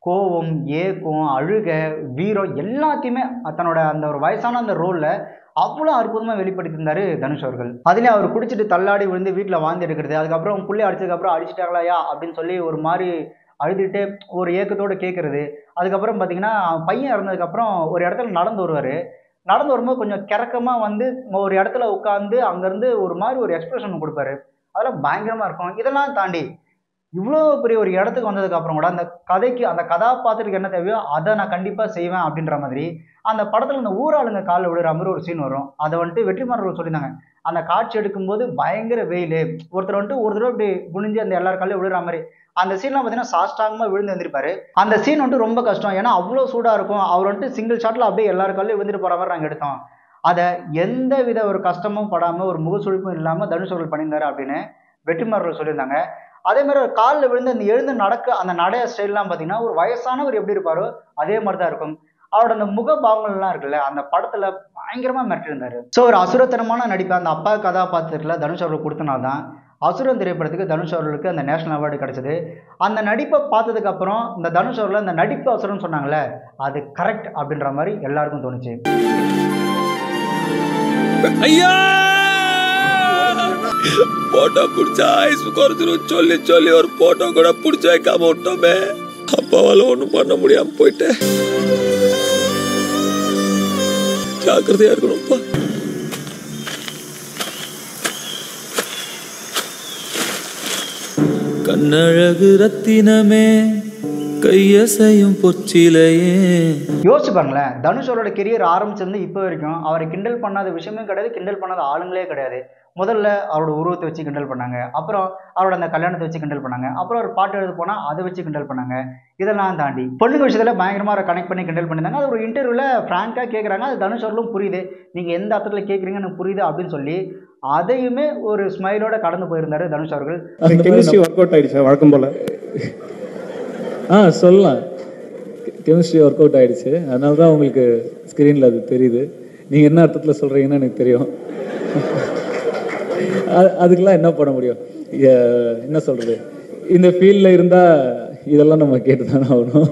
[SPEAKER 1] கோவம், ஏக்கம், அழுக, வீரம் எல்லாத்தையுமே தன்னோட அந்த ஒரு வயசான அந்த ரோலில் அவ்வளோ அற்புதமாக வெளிப்படுத்தியிருந்தாரு தனுஷ் அவர்கள். அதுலேயும் அவர் குடிச்சிட்டு தள்ளாடி விழுந்து வீட்டில் வாந்தி எடுக்கிறது, அதுக்கப்புறம் புள்ளி அடிச்சதுக்கப்புறம் அடிச்சிட்டாங்களாயா அப்படின்னு சொல்லி ஒரு மாதிரி அழுதுகிட்டே ஒரு ஏக்கத்தோடு கேட்குறது. அதுக்கப்புறம் பார்த்தீங்கன்னா பையன் இறந்ததுக்கப்புறம் ஒரு இடத்துல நடந்து வருவார். நடந்து வரும்போது கொஞ்சம் கிறக்கமாக வந்து ஒரு இடத்துல உட்காந்து அங்கேருந்து ஒரு மாதிரி ஒரு எக்ஸ்பிரஷன் கொடுப்பாரு. அதெல்லாம் பயங்கரமாக இருக்கும். இதெல்லாம் தாண்டி இவ்வளோ பெரிய ஒரு இடத்துக்கு வந்ததுக்கப்புறம் கூட அந்த கதைக்கு அந்த கதாபாத்திரத்துக்கு என்ன தேவையோ அதை நான் கண்டிப்பாக செய்வேன் அப்படின்ற மாதிரி அந்த படத்தில் இந்த ஊராளுங்க காலில் விழுற மாதிரி ஒரு சீன் வரும். அதை வந்துட்டு வெற்றிமாறர்கள் சொல்லியிருந்தாங்க. அந்த காட்சி எடுக்கும்போது பயங்கர வெயில், ஒருத்தர் வந்துட்டு ஒரு தடவை இப்படி குனிஞ்சு அந்த எல்லார் காலையும் விழுற மாதிரி அந்த சீன்லாம் பார்த்தீங்கன்னா சாஸ்டாங்கமாக விழுந்து வந்திருப்பாரு. அந்த சீன் வந்துட்டு ரொம்ப கஷ்டம், ஏன்னா அவ்வளோ சூடாக இருக்கும். அவர் வந்துட்டு சிங்கிள் ஷாட்டில் அப்படியே எல்லார் காலையும் விழுந்துட்டு போகிற மாதிரி நாங்கள் எடுத்தோம். அதை எந்த வித ஒரு கஷ்டமும் படாமல் ஒரு முகசுழிப்பும் இல்லாமல் தனுஷ் அவர்கள் பண்ணியிருந்தாரு அப்படின்னு வெற்றிமாறர்கள் சொல்லியிருந்தாங்க. அதே மாதிரி ஒரு காலில் விழுந்து அந்த எழுந்து நடக்க அந்த நடைய ஸ்டைல்லாம் பார்த்தீங்கன்னா ஒரு வயசானவர் எப்படி இருப்பாரோ அதே மாதிரி தான் இருக்கும். அவரோட அந்த முக பாவங்கள்லாம் இருக்குல்ல, அந்த படத்தில் பயங்கரமாக மிரட்டிருந்தாரு. ஸோ ஒரு அசுரத்தனமான நடிப்பை அந்த அப்பா கதாபாத்திரத்தில் தனுஷ் அவர்கள் கொடுத்தனால தான் அசுரன் திரைப்படத்துக்கு தனுஷ் அவர்களுக்கு அந்த நேஷனல் அவார்டு கிடைச்சது. அந்த நடிப்பை பார்த்ததுக்கப்புறம் இந்த தனுஷ் அவர்கள் அந்த நடிப்பு அசுரன் சொன்னாங்களே அது கரெக்ட் அப்படின்ற மாதிரி எல்லாருக்கும் தோணுச்சு.
[SPEAKER 7] ஐயா போட்டோ பிடிச்சா ஐஸ் குறைச்சிரும் சொல்லி சொல்லி ஒரு போட்டோ கூட பிடிச்ச வைக்காம விட்டோமே, அப்பாவால ஒன்றும் பண்ண முடியாம போயிட்டேன். ஜாக்கிரதையா இருக்கணும்ப்பா.
[SPEAKER 13] கண்ணழகு ரத்தினமே கையசையும் பொச்சிலையே.
[SPEAKER 1] யோசிச்சு பாருங்களேன், தனுஷ் அவரோட கெரியர் ஆரம்பிச்சிருந்து இப்போ வரைக்கும் அவரை கிண்டல் பண்ணாத விஷயமே கிடையாது, கிண்டல் பண்ணாத ஆளுங்களே கிடையாது. முதல்ல அவரோட உருவத்தை வச்சு கிண்டல் பண்ணாங்க, அப்புறம் அவரோட அந்த கல்யாணத்தை வச்சு கிண்டல் பண்ணாங்க, அப்புறம் ஒரு பாட்டு எழுத போனால் அதை வச்சு கிண்டல் பண்ணாங்க. இதெல்லாம் தாண்டி பொண்ணுங்க விஷயத்தில் பயங்கரமாக கனெக்ட் பண்ணி கிண்டல் பண்ணியிருந்தாங்க. அது ஒரு இன்டர்வியூவில் ஃப்ராங்காக கேட்குறாங்க, அது தனுஷ் அவர்களும் புரியுது, நீங்கள் எந்த அர்த்தத்தில் கேட்குறீங்க எனக்கு புரியுது அப்படின்னு சொல்லி அதையுமே ஒரு ஸ்மைலோட கடந்து போயிருந்தாரு தனுஷ் அவர்கள்.
[SPEAKER 14] அந்த கெமிஸ்ட்ரி ஒர்க் அவுட் ஆயிடுச்சு வழக்கம் போல. சொல்லலாம், கெமிஸ்ட்ரி ஒர்க் அவுட் ஆயிடுச்சு, அதனால தான் உங்களுக்கு ஸ்க்ரீனில் அது தெரியுது. நீங்கள் என்ன அர்த்தத்தில் சொல்கிறீங்கன்னு எனக்கு தெரியும். அதுக்கெல்லாம் என்ன பண்ண முடியும், என்ன சொல்கிறது, இந்த ஃபீல்டில் இருந்தால் இதெல்லாம் நம்ம கேட்டு தானே ஆகணும்.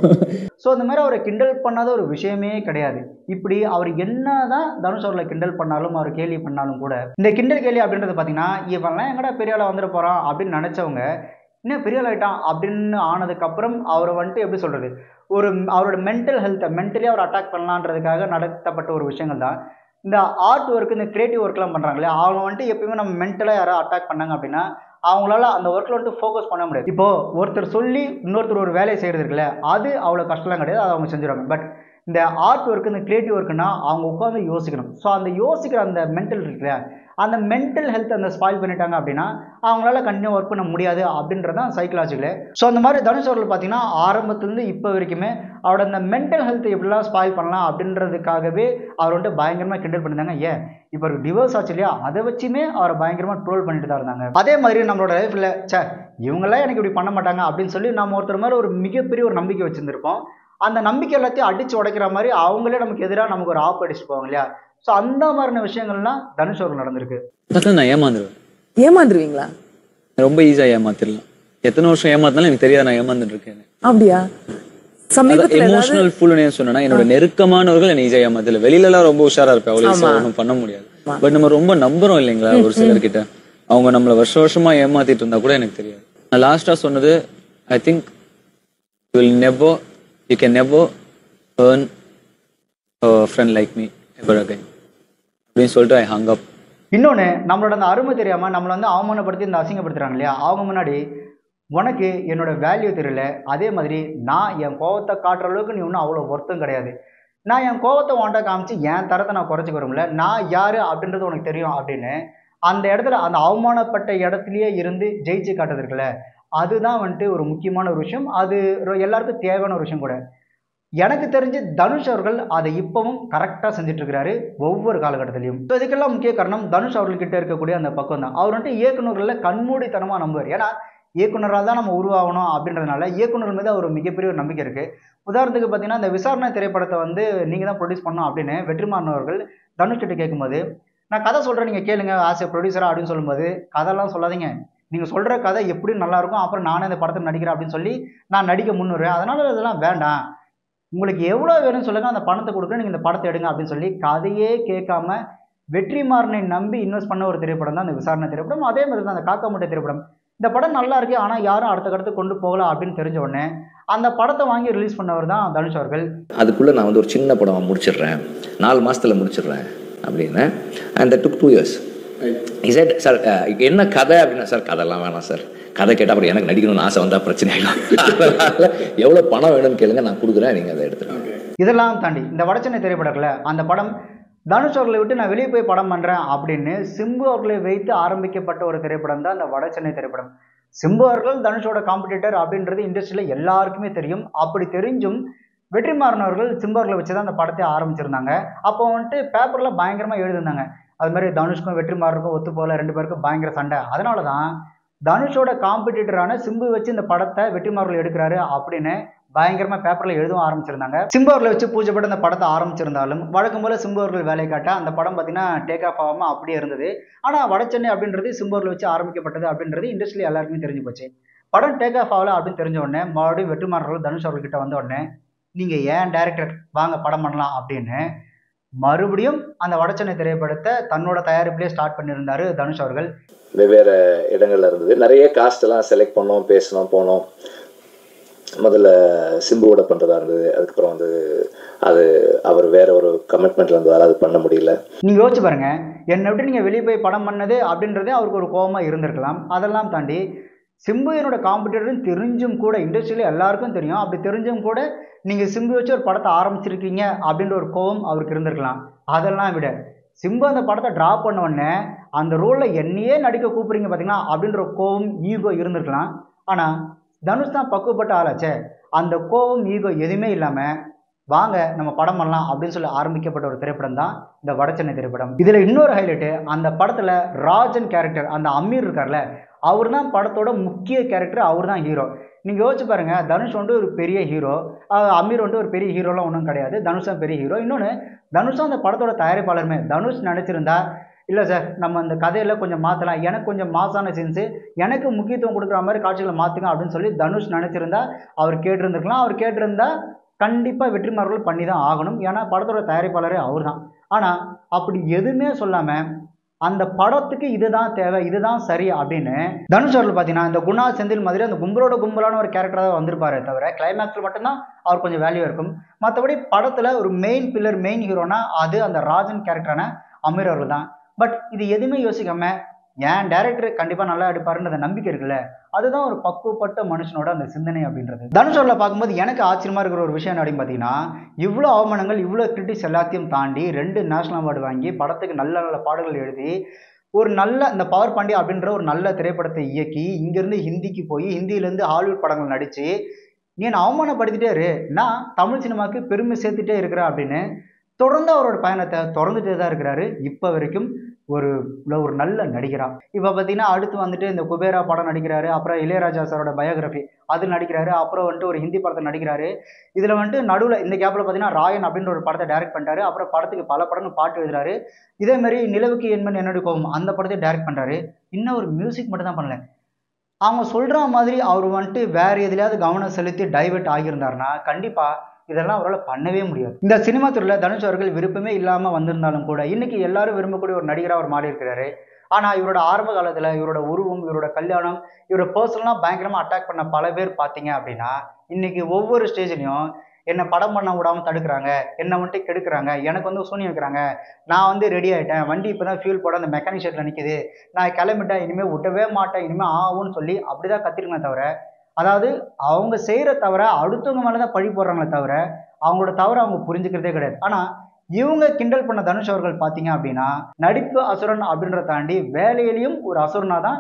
[SPEAKER 1] ஸோ இந்த மாதிரி அவரை கிண்டல் பண்ணாத ஒரு விஷயமே கிடையாது. இப்படி அவர் என்ன தான் தனுஷ் அவர்களை கிண்டல் பண்ணாலும் அவர் கேலி பண்ணாலும் கூட இந்த கிண்டல் கேலி அப்படின்றது பார்த்தீங்கன்னா, இவன்லாம் எங்கடா பெரிய ஆளாக வந்துட போகிறான் அப்படின்னு நினச்சவங்க இன்னும் பெரிய ஆள் ஆகிட்டான் அப்படின்னு ஆனதுக்கப்புறம் அவரை வந்துட்டு எப்படி சொல்கிறது, ஒரு அவரோட மென்டல் ஹெல்த்தை மென்டலி அவர் அட்டாக் பண்ணலான்றதுக்காக நடத்தப்பட்ட ஒரு விஷயங்கள் தான் இந்த ஆர்ட் ஒர்க், இந்த கிரியேட்டிவ் ஒர்க்லாம் பண்ணுறாங்களே, அவங்க வந்துட்டு எப்பயுமே நம்ம மென்டலாக யாராவது அட்டாக் பண்ணாங்க அப்படின்னா அவங்களால அந்த ஒர்க்கில் வந்துட்டு ஃபோக்கஸ் பண்ண முடியாது. இப்போது ஒருத்தர் சொல்லி இன்னொருத்தர் ஒரு வேலையை செய்கிறது இருக்குல்ல, அது அவ்வளோ கஷ்டம்லாம் கிடையாது, அதை அவங்க செஞ்சுருவாங்க. பட் இந்த ஆர்ட் ஒர்க்கு, இந்த கிரியேட்டிவ் ஒர்க்குன்னா அவங்க உட்காந்து யோசிக்கணும். ஸோ அந்த யோசிக்கிற அந்த மென்டல் இருக்குல்ல, அந்த மென்டல் ஹெல்த் அந்த ஸ்பாயில் பண்ணிட்டாங்க அப்படின்னா அவங்களால கண்டினியூ ஒர்க் பண்ண முடியாது அப்படின்றது தான் சைக்கலாஜிக்கலு. ஸோ அந்த மாதிரி தனுஷ் அவர்கள் பார்த்தீங்கன்னா ஆரம்பத்துலேருந்து இப்போ வரைக்குமே அவரோட அந்த மென்டல் ஹெல்த்தை எப்படிலாம் ஸ்பாயில் பண்ணலாம் அப்படின்றதுக்காகவே அவர் வந்துட்டு பயங்கரமாக கிண்டல் பண்ணியிருந்தாங்க. ஏன் இப்போ ஒரு டிவோர்ஸ் ஆச்சு இல்லையா, அதை வச்சுமே அவரை பயங்கரமாக ட்ரோல் பண்ணிட்டு தான் இருந்தாங்க. அதே மாதிரி நம்மளோட லைஃப்பில் இவங்களாம் எனக்கு இப்படி பண்ண மாட்டாங்க அப்படின்னு சொல்லி நம்ம ஒருத்தர் மாதிரி ஒரு மிகப்பெரிய ஒரு நம்பிக்கை வச்சுருந்துருப்போம். அந்த நம்பிக்கை எல்லாத்தையும் அடித்து உடைக்கிற மாதிரி அவங்களே நமக்கு எதிராக நமக்கு ஒரு ஆப் அடிச்சுட்டு போவாங்க இல்லையா. ஸோ அந்த மாதிரியான விஷயங்கள்லாம் தனுஷ் அவர்கள் நடந்திருக்கு.
[SPEAKER 15] நான் ஏமாந்துருவேன்.
[SPEAKER 16] ஏமாந்துருவீங்களா?
[SPEAKER 15] ரொம்ப ஈஸியாக ஏமாத்திடலாம். எத்தனை வருஷம் ஏமாத்தினாலும் எனக்கு தெரியாது நான் ஏமாந்துட்டு இருக்கேன்.
[SPEAKER 16] அப்படியா?
[SPEAKER 15] எமோஷனல் ஃபுல்னு சொன்னா என்னோட நெருக்கமானவர்கள் என்ன ஈஸியாக ஏமாத்தல. வெளியில எல்லாம் ரொம்ப உஷாரா இருப்பேன், அவ்வளோ ஒன்றும் பண்ண முடியாது. பட் நம்ம ரொம்ப நம்புறோம் இல்லைங்களா ஒரு சிலர்கிட்ட, அவங்க நம்மள வருஷமா ஏமாத்திட்டு இருந்தா கூட எனக்கு தெரியாது. நான் லாஸ்டா சொன்னது, I think you can never earn a friend like me ever again அப்படின்னு சொல்லிட்டு I hung up.
[SPEAKER 1] இன்னொன்று, நம்மளோட அந்த அருமை தெரியாமல் நம்மளை வந்து அவமானப்படுத்தி இந்த அசிங்கப்படுத்துறாங்க இல்லையா, அவங்க முன்னாடி உனக்கு என்னோட வேல்யூ தெரியல, அதே மாதிரி நான் என் கோவத்தை காட்டுற அளவுக்கு நீ ஒன்றும் அவ்வளோ ஒர்த்தும் கிடையாது, நான் என் கோவத்தை உன்ட்ட காமிச்சு என் தரத்தை நான் குறைச்சிக்க வரும்ல, நான் யார் அப்படின்றது உனக்கு தெரியும் அப்படின்னு அந்த இடத்துல அந்த அவமானப்பட்ட இடத்துலையே இருந்து ஜெயிச்சு காட்டுறது இருக்குல்ல, அதுதான் வந்துட்டு ஒரு முக்கியமான ஒரு விஷயம். அது எல்லாருக்கும் தேவையான ஒரு விஷயம் கூட. எனக்கு தெரிஞ்சு தனுஷ் அவர்கள் அதை இப்பவும் கரெக்டாக செஞ்சுட்டு இருக்கிறாரு ஒவ்வொரு காலகட்டத்திலையும். ஸோ இதுக்கெல்லாம் முக்கிய காரணம் தனுஷ் அவர்கள்கிட்ட இருக்கக்கூடிய அந்த பக்கம் தான். அவர் வந்துட்டு இயக்குநர்களில் கண்மூடித்தனமாக நம்புவார். ஏன்னா இயக்குனரால் தான் நம்ம உருவாகணும் அப்படின்றதுனால இயக்குனர் மீது ஒரு மிகப்பெரிய ஒரு நம்பிக்கை இருக்குது. உதாரணத்துக்கு பார்த்தீங்கன்னா, இந்த விசாரணை திரைப்படத்தை வந்து நீங்கள் தான் ப்ரொடியூஸ் பண்ணணும் அப்படின்னு வெற்றிமாறன் அவர்கள் தனுஷ் கிட்ட கேட்கும்போது, நான் கதை சொல்கிறேன் நீங்கள் கேளுங்க ஆஸ் ஏ ப்ரொடியூசராக அப்படின்னு சொல்லும்போது, கதைலாம் சொல்லாதீங்க, நீங்கள் சொல்கிற கதை எப்படி நல்லாயிருக்கும், அப்புறம் நானே இந்த படத்தில் நடிக்கிறேன் அப்படின்னு சொல்லி நான் நடிக்க முன்னுறேன், அதனால் இதெல்லாம் வேண்டாம், உங்களுக்கு எவ்வளோ வேணும்னு சொல்லுங்கள், அந்த பணத்தை கொடுக்குறேன், நீங்கள் இந்த படத்தை எடுங்க அப்படின்னு சொல்லி கதையே கேட்காம வெற்றிமாறனை நம்பி இன்வெஸ்ட் பண்ண ஒரு திரைப்படம் தான் அந்த விசாரணை திரைப்படம். அதே மாதிரி தான் அந்த காக்கா முட்டை திரைப்படம். இந்த படம் நல்லா இருக்கு, ஆனால் யாரும் அடுத்த கடத்து கொண்டு போகலாம் அப்படின்னு தெரிஞ்ச உடனே அந்த படத்தை வாங்கி ரிலீஸ் பண்ணவர் தான் தனுஷ் அவர்கள்.
[SPEAKER 17] அதுக்குள்ளே நான் வந்து ஒரு சின்ன படம் முடிச்சிடுறேன், 4 மாதத்தில் முடிச்சிடுறேன் அப்படின்னு. And that took 2 years. Sir sir என்ன கதை அப்படின்னா, சார் கதைலாம் வேணாம் சார், கதை கேட்டால் அப்புறம் எனக்கு நடிக்கணும்னு ஆசை வந்தால் பிரச்சனை ஆகிடும், அதனால் எவ்வளோ பணம் வேணும்னு கேளுங்க நான் கொடுக்குறேன், நீங்கள் அதை எடுத்துருங்க.
[SPEAKER 1] இதெல்லாம் தாண்டி இந்த வடச்சென்னை திரைப்படத்தில் அந்த படம் தனுஷ் அவர்களை விட்டு நான் வெளியே போய் படம் பண்ணுறேன் அப்படின்னு சிம்பு அவர்களை வைத்து ஆரம்பிக்கப்பட்ட ஒரு திரைப்படம் தான் இந்த வடச்சென்னை திரைப்படம். சிம்பு அவர்கள் தனுஷோட காம்படிட்டர் அப்படின்றது இண்டஸ்ட்ரியில் எல்லாருக்குமே தெரியும். அப்படி தெரிஞ்சும் வெற்றிமாறன் அவர்கள் சிம்பு அவர்களை வச்சு தான் அந்த படத்தை ஆரம்பிச்சிருந்தாங்க. அப்போ வந்துட்டு பேப்பரில் பயங்கரமாக எழுதிருந்தாங்க, அது மாதிரி தனுஷ்க்கும் வெற்றிமாறனுக்கும் ஒத்து போகல, 2 பேருக்கும் பயங்கர சண்டை, அதனால தான் தனுஷோட காம்படிட்டரான சிம்பு வச்சு இந்த படத்தை வெற்றிமாறன் எடுக்கிறாரு அப்படின்னு பயங்கரமாக பேப்பரில் எழுதவும் ஆரம்பிச்சிருந்தாங்க. சிம்பு அவர்களை வச்சு பூஜை போட்டு அந்த படத்தை ஆரம்பிச்சிருந்தாலும் வழக்கம் போல் சிம்பு அவர்கள் வேலை காட்ட அந்த படம் பார்த்தீங்கன்னா டேக் ஆஃப் ஆகாமல் அப்படியே இருந்தது. ஆனால் வடச்சென்னை அப்படின்றது சிம்பு அவர்களை வச்சு ஆரம்பிக்கப்பட்டது அப்படின்றது இண்டஸ்ட்ரியில் எல்லாருக்குமே தெரிஞ்சு போச்சு. படம் டேக் ஆஃப் ஆகல அப்படின்னு தெரிஞ்ச உடனே மறுபடியும் வெற்றிமாறன் தனுஷ் அவர்கிட்ட வந்த உடனே, நீங்கள் ஏன் டைரக்டர் வாங்க படம் பண்ணலாம் அப்படின்னு மறுபடியும் அந்த வடச்சென்னை திரைப்படத்தை தன்னோட தயாரிப்பிலே ஸ்டார்ட் பண்ணியிருந்தாரு தனுஷ் அவர்கள்.
[SPEAKER 17] வெவ்வேறு இடங்கள்ல இருந்தது, நிறைய காஸ்ட் எல்லாம் செலக்ட் பண்ணோம், பேசணும், போனோம். முதல்ல சிம்புவோட பண்ணுறதா இருந்தது, அதுக்கப்புறம் வந்து அது அவர் வேற ஒரு கமிட்மெண்ட்ல இருந்ததால் அது பண்ண முடியல.
[SPEAKER 1] நீங்கள் யோசிச்சு பாருங்க, என்னை விட்டு நீங்கள் வெளியே போய் படம் பண்ணது அப்படின்றதே அவருக்கு ஒரு கோபமாக இருந்திருக்கலாம். அதெல்லாம் தாண்டி சிம்பு என்னோட காம்படிட்டர்னு தெரிஞ்சும் கூட, இண்டஸ்ட்ரியில் எல்லாருக்கும் தெரியும், அப்படி தெரிஞ்சும் கூட நீங்கள் சிம்பு வச்சு ஒரு படத்தை ஆரம்பிச்சிருக்கீங்க அப்படின்ற ஒரு கோவம் அவருக்கு இருந்திருக்கலாம். அதெல்லாம் விட சிம்பு அந்த படத்தை ட்ரா பண்ண உடனே அந்த ரோலில் என்னையே நடிக்க கூப்பிடுறீங்க பார்த்தீங்கன்னா அப்படின்ற ஒரு கோவம், ஈகோ இருந்திருக்கலாம். ஆனால் தனுஷ் தான் பக்குவப்பட்ட ஆளாச்சே, அந்த கோவம் ஈகோ எதுவுமே இல்லாமல் வாங்க நம்ம படம் பண்ணலாம் அப்படின்னு சொல்லி ஆரம்பிக்கப்பட்ட ஒரு திரைப்படம் தான் இந்த வடச்சென்னை திரைப்படம். இதில் இன்னொரு ஹைலைட்டு, அந்த படத்தில் ராஜன் கேரக்டர், அந்த அமீர் இருக்கார்ல, அவர் தான் படத்தோட முக்கிய கேரக்டர், அவர் தான் ஹீரோ. நீங்கள் யோசிச்சு பாருங்கள், தனுஷ் வந்து ஒரு பெரிய ஹீரோ, அமீர் வந்து ஒரு பெரிய ஹீரோலாம் ஒன்றும் கிடையாது, தனுஷ் தான் பெரிய ஹீரோ. இன்னொன்று தனுஷ் தான் அந்த படத்தோட தயாரிப்பாளருமே. தனுஷ் நினச்சிருந்தா இல்லை சார் நம்ம அந்த கதையில் கொஞ்சம் மாற்றலாம், எனக்கு கொஞ்சம் மாசான சீன்ஸு, எனக்கு முக்கியத்துவம் கொடுக்குற மாதிரி காட்சிகளை மாற்றுங்க அப்படின்னு சொல்லி தனுஷ் நினச்சிருந்தா அவர் கேட்டிருந்துருக்கலாம். அவர் கேட்டிருந்தா கண்டிப்பாக வெற்றிமாறர்கள் பண்ணி தான் ஆகணும், ஏன்னா படத்தோட தயாரிப்பாளரே அவர் தான். ஆனால் அப்படி எதுவுமே சொல்லாமல் அந்த படத்துக்கு இதுதான் தேவை, இதுதான் சரி அப்படின்னு தனுஷ் அவர்கள் பார்த்தீங்கன்னா இந்த குணா செந்தில் மாதிரி அந்த கும்பலோட கும்பலான ஒரு கேரக்டராக தான் வந்திருப்பாரே தவிர கிளைமேக்ஸில் மட்டும்தான் அவர் கொஞ்சம் வேல்யூ இருக்கும். மற்றபடி படத்தில் ஒரு மெயின் பில்லர், மெயின் ஹீரோனா அது அந்த ராஜன் கேரக்டரான அமீர் அவர்கள் தான். பட் இது எதுவுமே யோசிக்காம ஏன் டேரக்டர் கண்டிப்பாக நல்லா எடுப்பாருன்ற நம்பிக்கை இருக்குல்ல, அதுதான் ஒரு பக்குவப்பட்ட மனுஷனோட அந்த சிந்தனை அப்படின்றது. தனுஷ் அவர்களை பார்க்கும்போது எனக்கு ஆச்சரியமா இருக்கிற ஒரு விஷயம் அப்படின்னு பார்த்தீங்கன்னா, இவ்வளோ அவமானங்கள், இவ்வளோ கிரிட்டிக்ஸ் எல்லாத்தையும் தாண்டி 2 நேஷனல் அவார்டு வாங்கி படத்துக்கு நல்ல நல்ல பாடல்கள் எழுதி ஒரு நல்ல இந்த பவர் பாண்டியா அப்படின்ற ஒரு நல்ல திரைப்படத்தை இயக்கி இங்கேருந்து ஹிந்திக்கு போய் ஹிந்தியிலேருந்து ஹாலிவுட் படங்கள் நடித்து நீ என்னை அவமானப்படுத்திட்டே இரு, நான் தமிழ் சினிமாவுக்கு பெருமை சேர்த்துட்டே இருக்கிறேன் அப்படின்னு தொடர்ந்து அவரோட பயணத்தை தொடர்ந்துட்டே தான் இருக்கிறாரு இப்போ வரைக்கும். ஒரு நல்ல நடிகராக இப்போ பார்த்தீங்கன்னா அடுத்து வந்துட்டு இந்த குபேரா படம் நடிக்கிறாரு, அப்புறம் இளையராஜா சாரோட பயோகிராஃபி அது நடிக்கிறாரு, அப்புறம் வந்துட்டு ஒரு ஹிந்தி படத்தை நடிக்கிறாரு. இதில் வந்துட்டு நடுவில் இந்த கேப்பில் பார்த்தீங்கன்னா ராயன் அப்படின்ற ஒரு படத்தை டைரக்ட் பண்ணிட்டாரு, அப்புறம் படத்துக்கு பல படங்கள் பாட்டு எழுதுறாரு. இதேமாதிரி நிலவுக்கு என்மன் என்னோட கோபம் அந்த படத்தை டைரக்ட் பண்ணுறாரு. இன்னும் ஒரு மியூசிக் மட்டும் தான் பண்ணல. அவங்க சொல்கிற மாதிரி அவர் வந்துட்டு வேறு எதுலையாவது கவனம் செலுத்தி டைவெர்ட் ஆகியிருந்தாருன்னா கண்டிப்பாக இதெல்லாம் அவரால் பண்ணவே முடியாது. இந்த சினிமா துறையில் தனுஷ் அவர்கள் விருப்பமே இல்லாமல் வந்திருந்தாலும் கூட இன்னைக்கு எல்லாரும் விரும்பக்கூடிய ஒரு நடிகராக அவர் மாறி இருக்கிறாரு. ஆனால் இவரோட ஆரம்ப காலத்தில் இவரோட உருவம், இவரோட கல்யாணம், இவரோட பர்சனலாக பயங்கரமாக அட்டாக் பண்ண பல பேர் பார்த்தீங்க அப்படின்னா இன்னைக்கு ஒவ்வொரு ஸ்டேஜ்லையும் என்னை படம் பண்ண விடாமல் தடுக்கிறாங்க, என்னை வந்துட்டு கெடுக்கிறாங்க, எனக்கு வந்து சூனியம் வைக்கிறாங்க, நான் வந்து ரெடி ஆகிட்டேன், வண்டி இப்போ தான் ஃபியூல் போட அந்த மெக்கானிக் ஷெட்டில் நிற்கிது, நான் கிளம்பிட்டேன், இனிமேல் விட்டவே மாட்டேன், இனிமேல் ஆகும்னு சொல்லி அப்படி தான் கத்திருக்கேன் தவிர, அதாவது அவங்க செய்கிற தவிர அடுத்தவங்க மேலே தான் பழி போடுறாங்களே தவிர அவங்களோட தவிர அவங்க புரிஞ்சுக்கிறதே கிடையாது. ஆனால் இவங்க கிண்டல் பண்ண தனுஷ் அவர்கள் பார்த்தீங்க அப்படின்னா நடிப்பு அசுரன் அப்படின்றத தாண்டி வேலையிலையும் ஒரு அசுரனாக தான்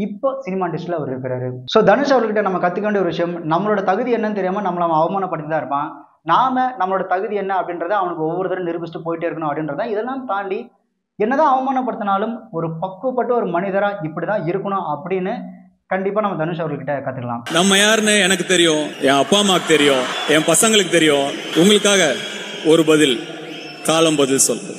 [SPEAKER 1] இப்போ சினிமா இண்டஸ்ட்ரியில் அவர் இருக்கிறாரு. ஸோ தனுஷ் அவர்கிட்ட நம்ம கற்றுக்க வேண்டிய ஒரு விஷயம், நம்மளோட தகுதி என்னன்னு தெரியாமல் நம்மளை அவன் அவமானப்படுத்தி தான் இருப்பான். நாம நம்மளோட தகுதி என்ன அப்படின்றத அவனுக்கு ஒவ்வொரு தடவை நிரூபிச்சுட்டு போயிட்டே இருக்கணும் அப்படின்றத. இதெல்லாம் தாண்டி என்னதான் அவமானப்படுத்தினாலும் ஒரு பக்குவப்பட்ட ஒரு மனிதராக இப்படி தான் இருக்கணும் அப்படின்னு கண்டிப்பா நம்ம தனுஷ் அவர்கிட்ட கத்துக்கலாம்.
[SPEAKER 16] நம்ம யாருன்னு எனக்கு தெரியும், என் அப்பா அம்மாவுக்கு தெரியும், என் பசங்களுக்கு தெரியும். உங்களுக்காக ஒரு பதில், காலம் பதில் சொல்லுது.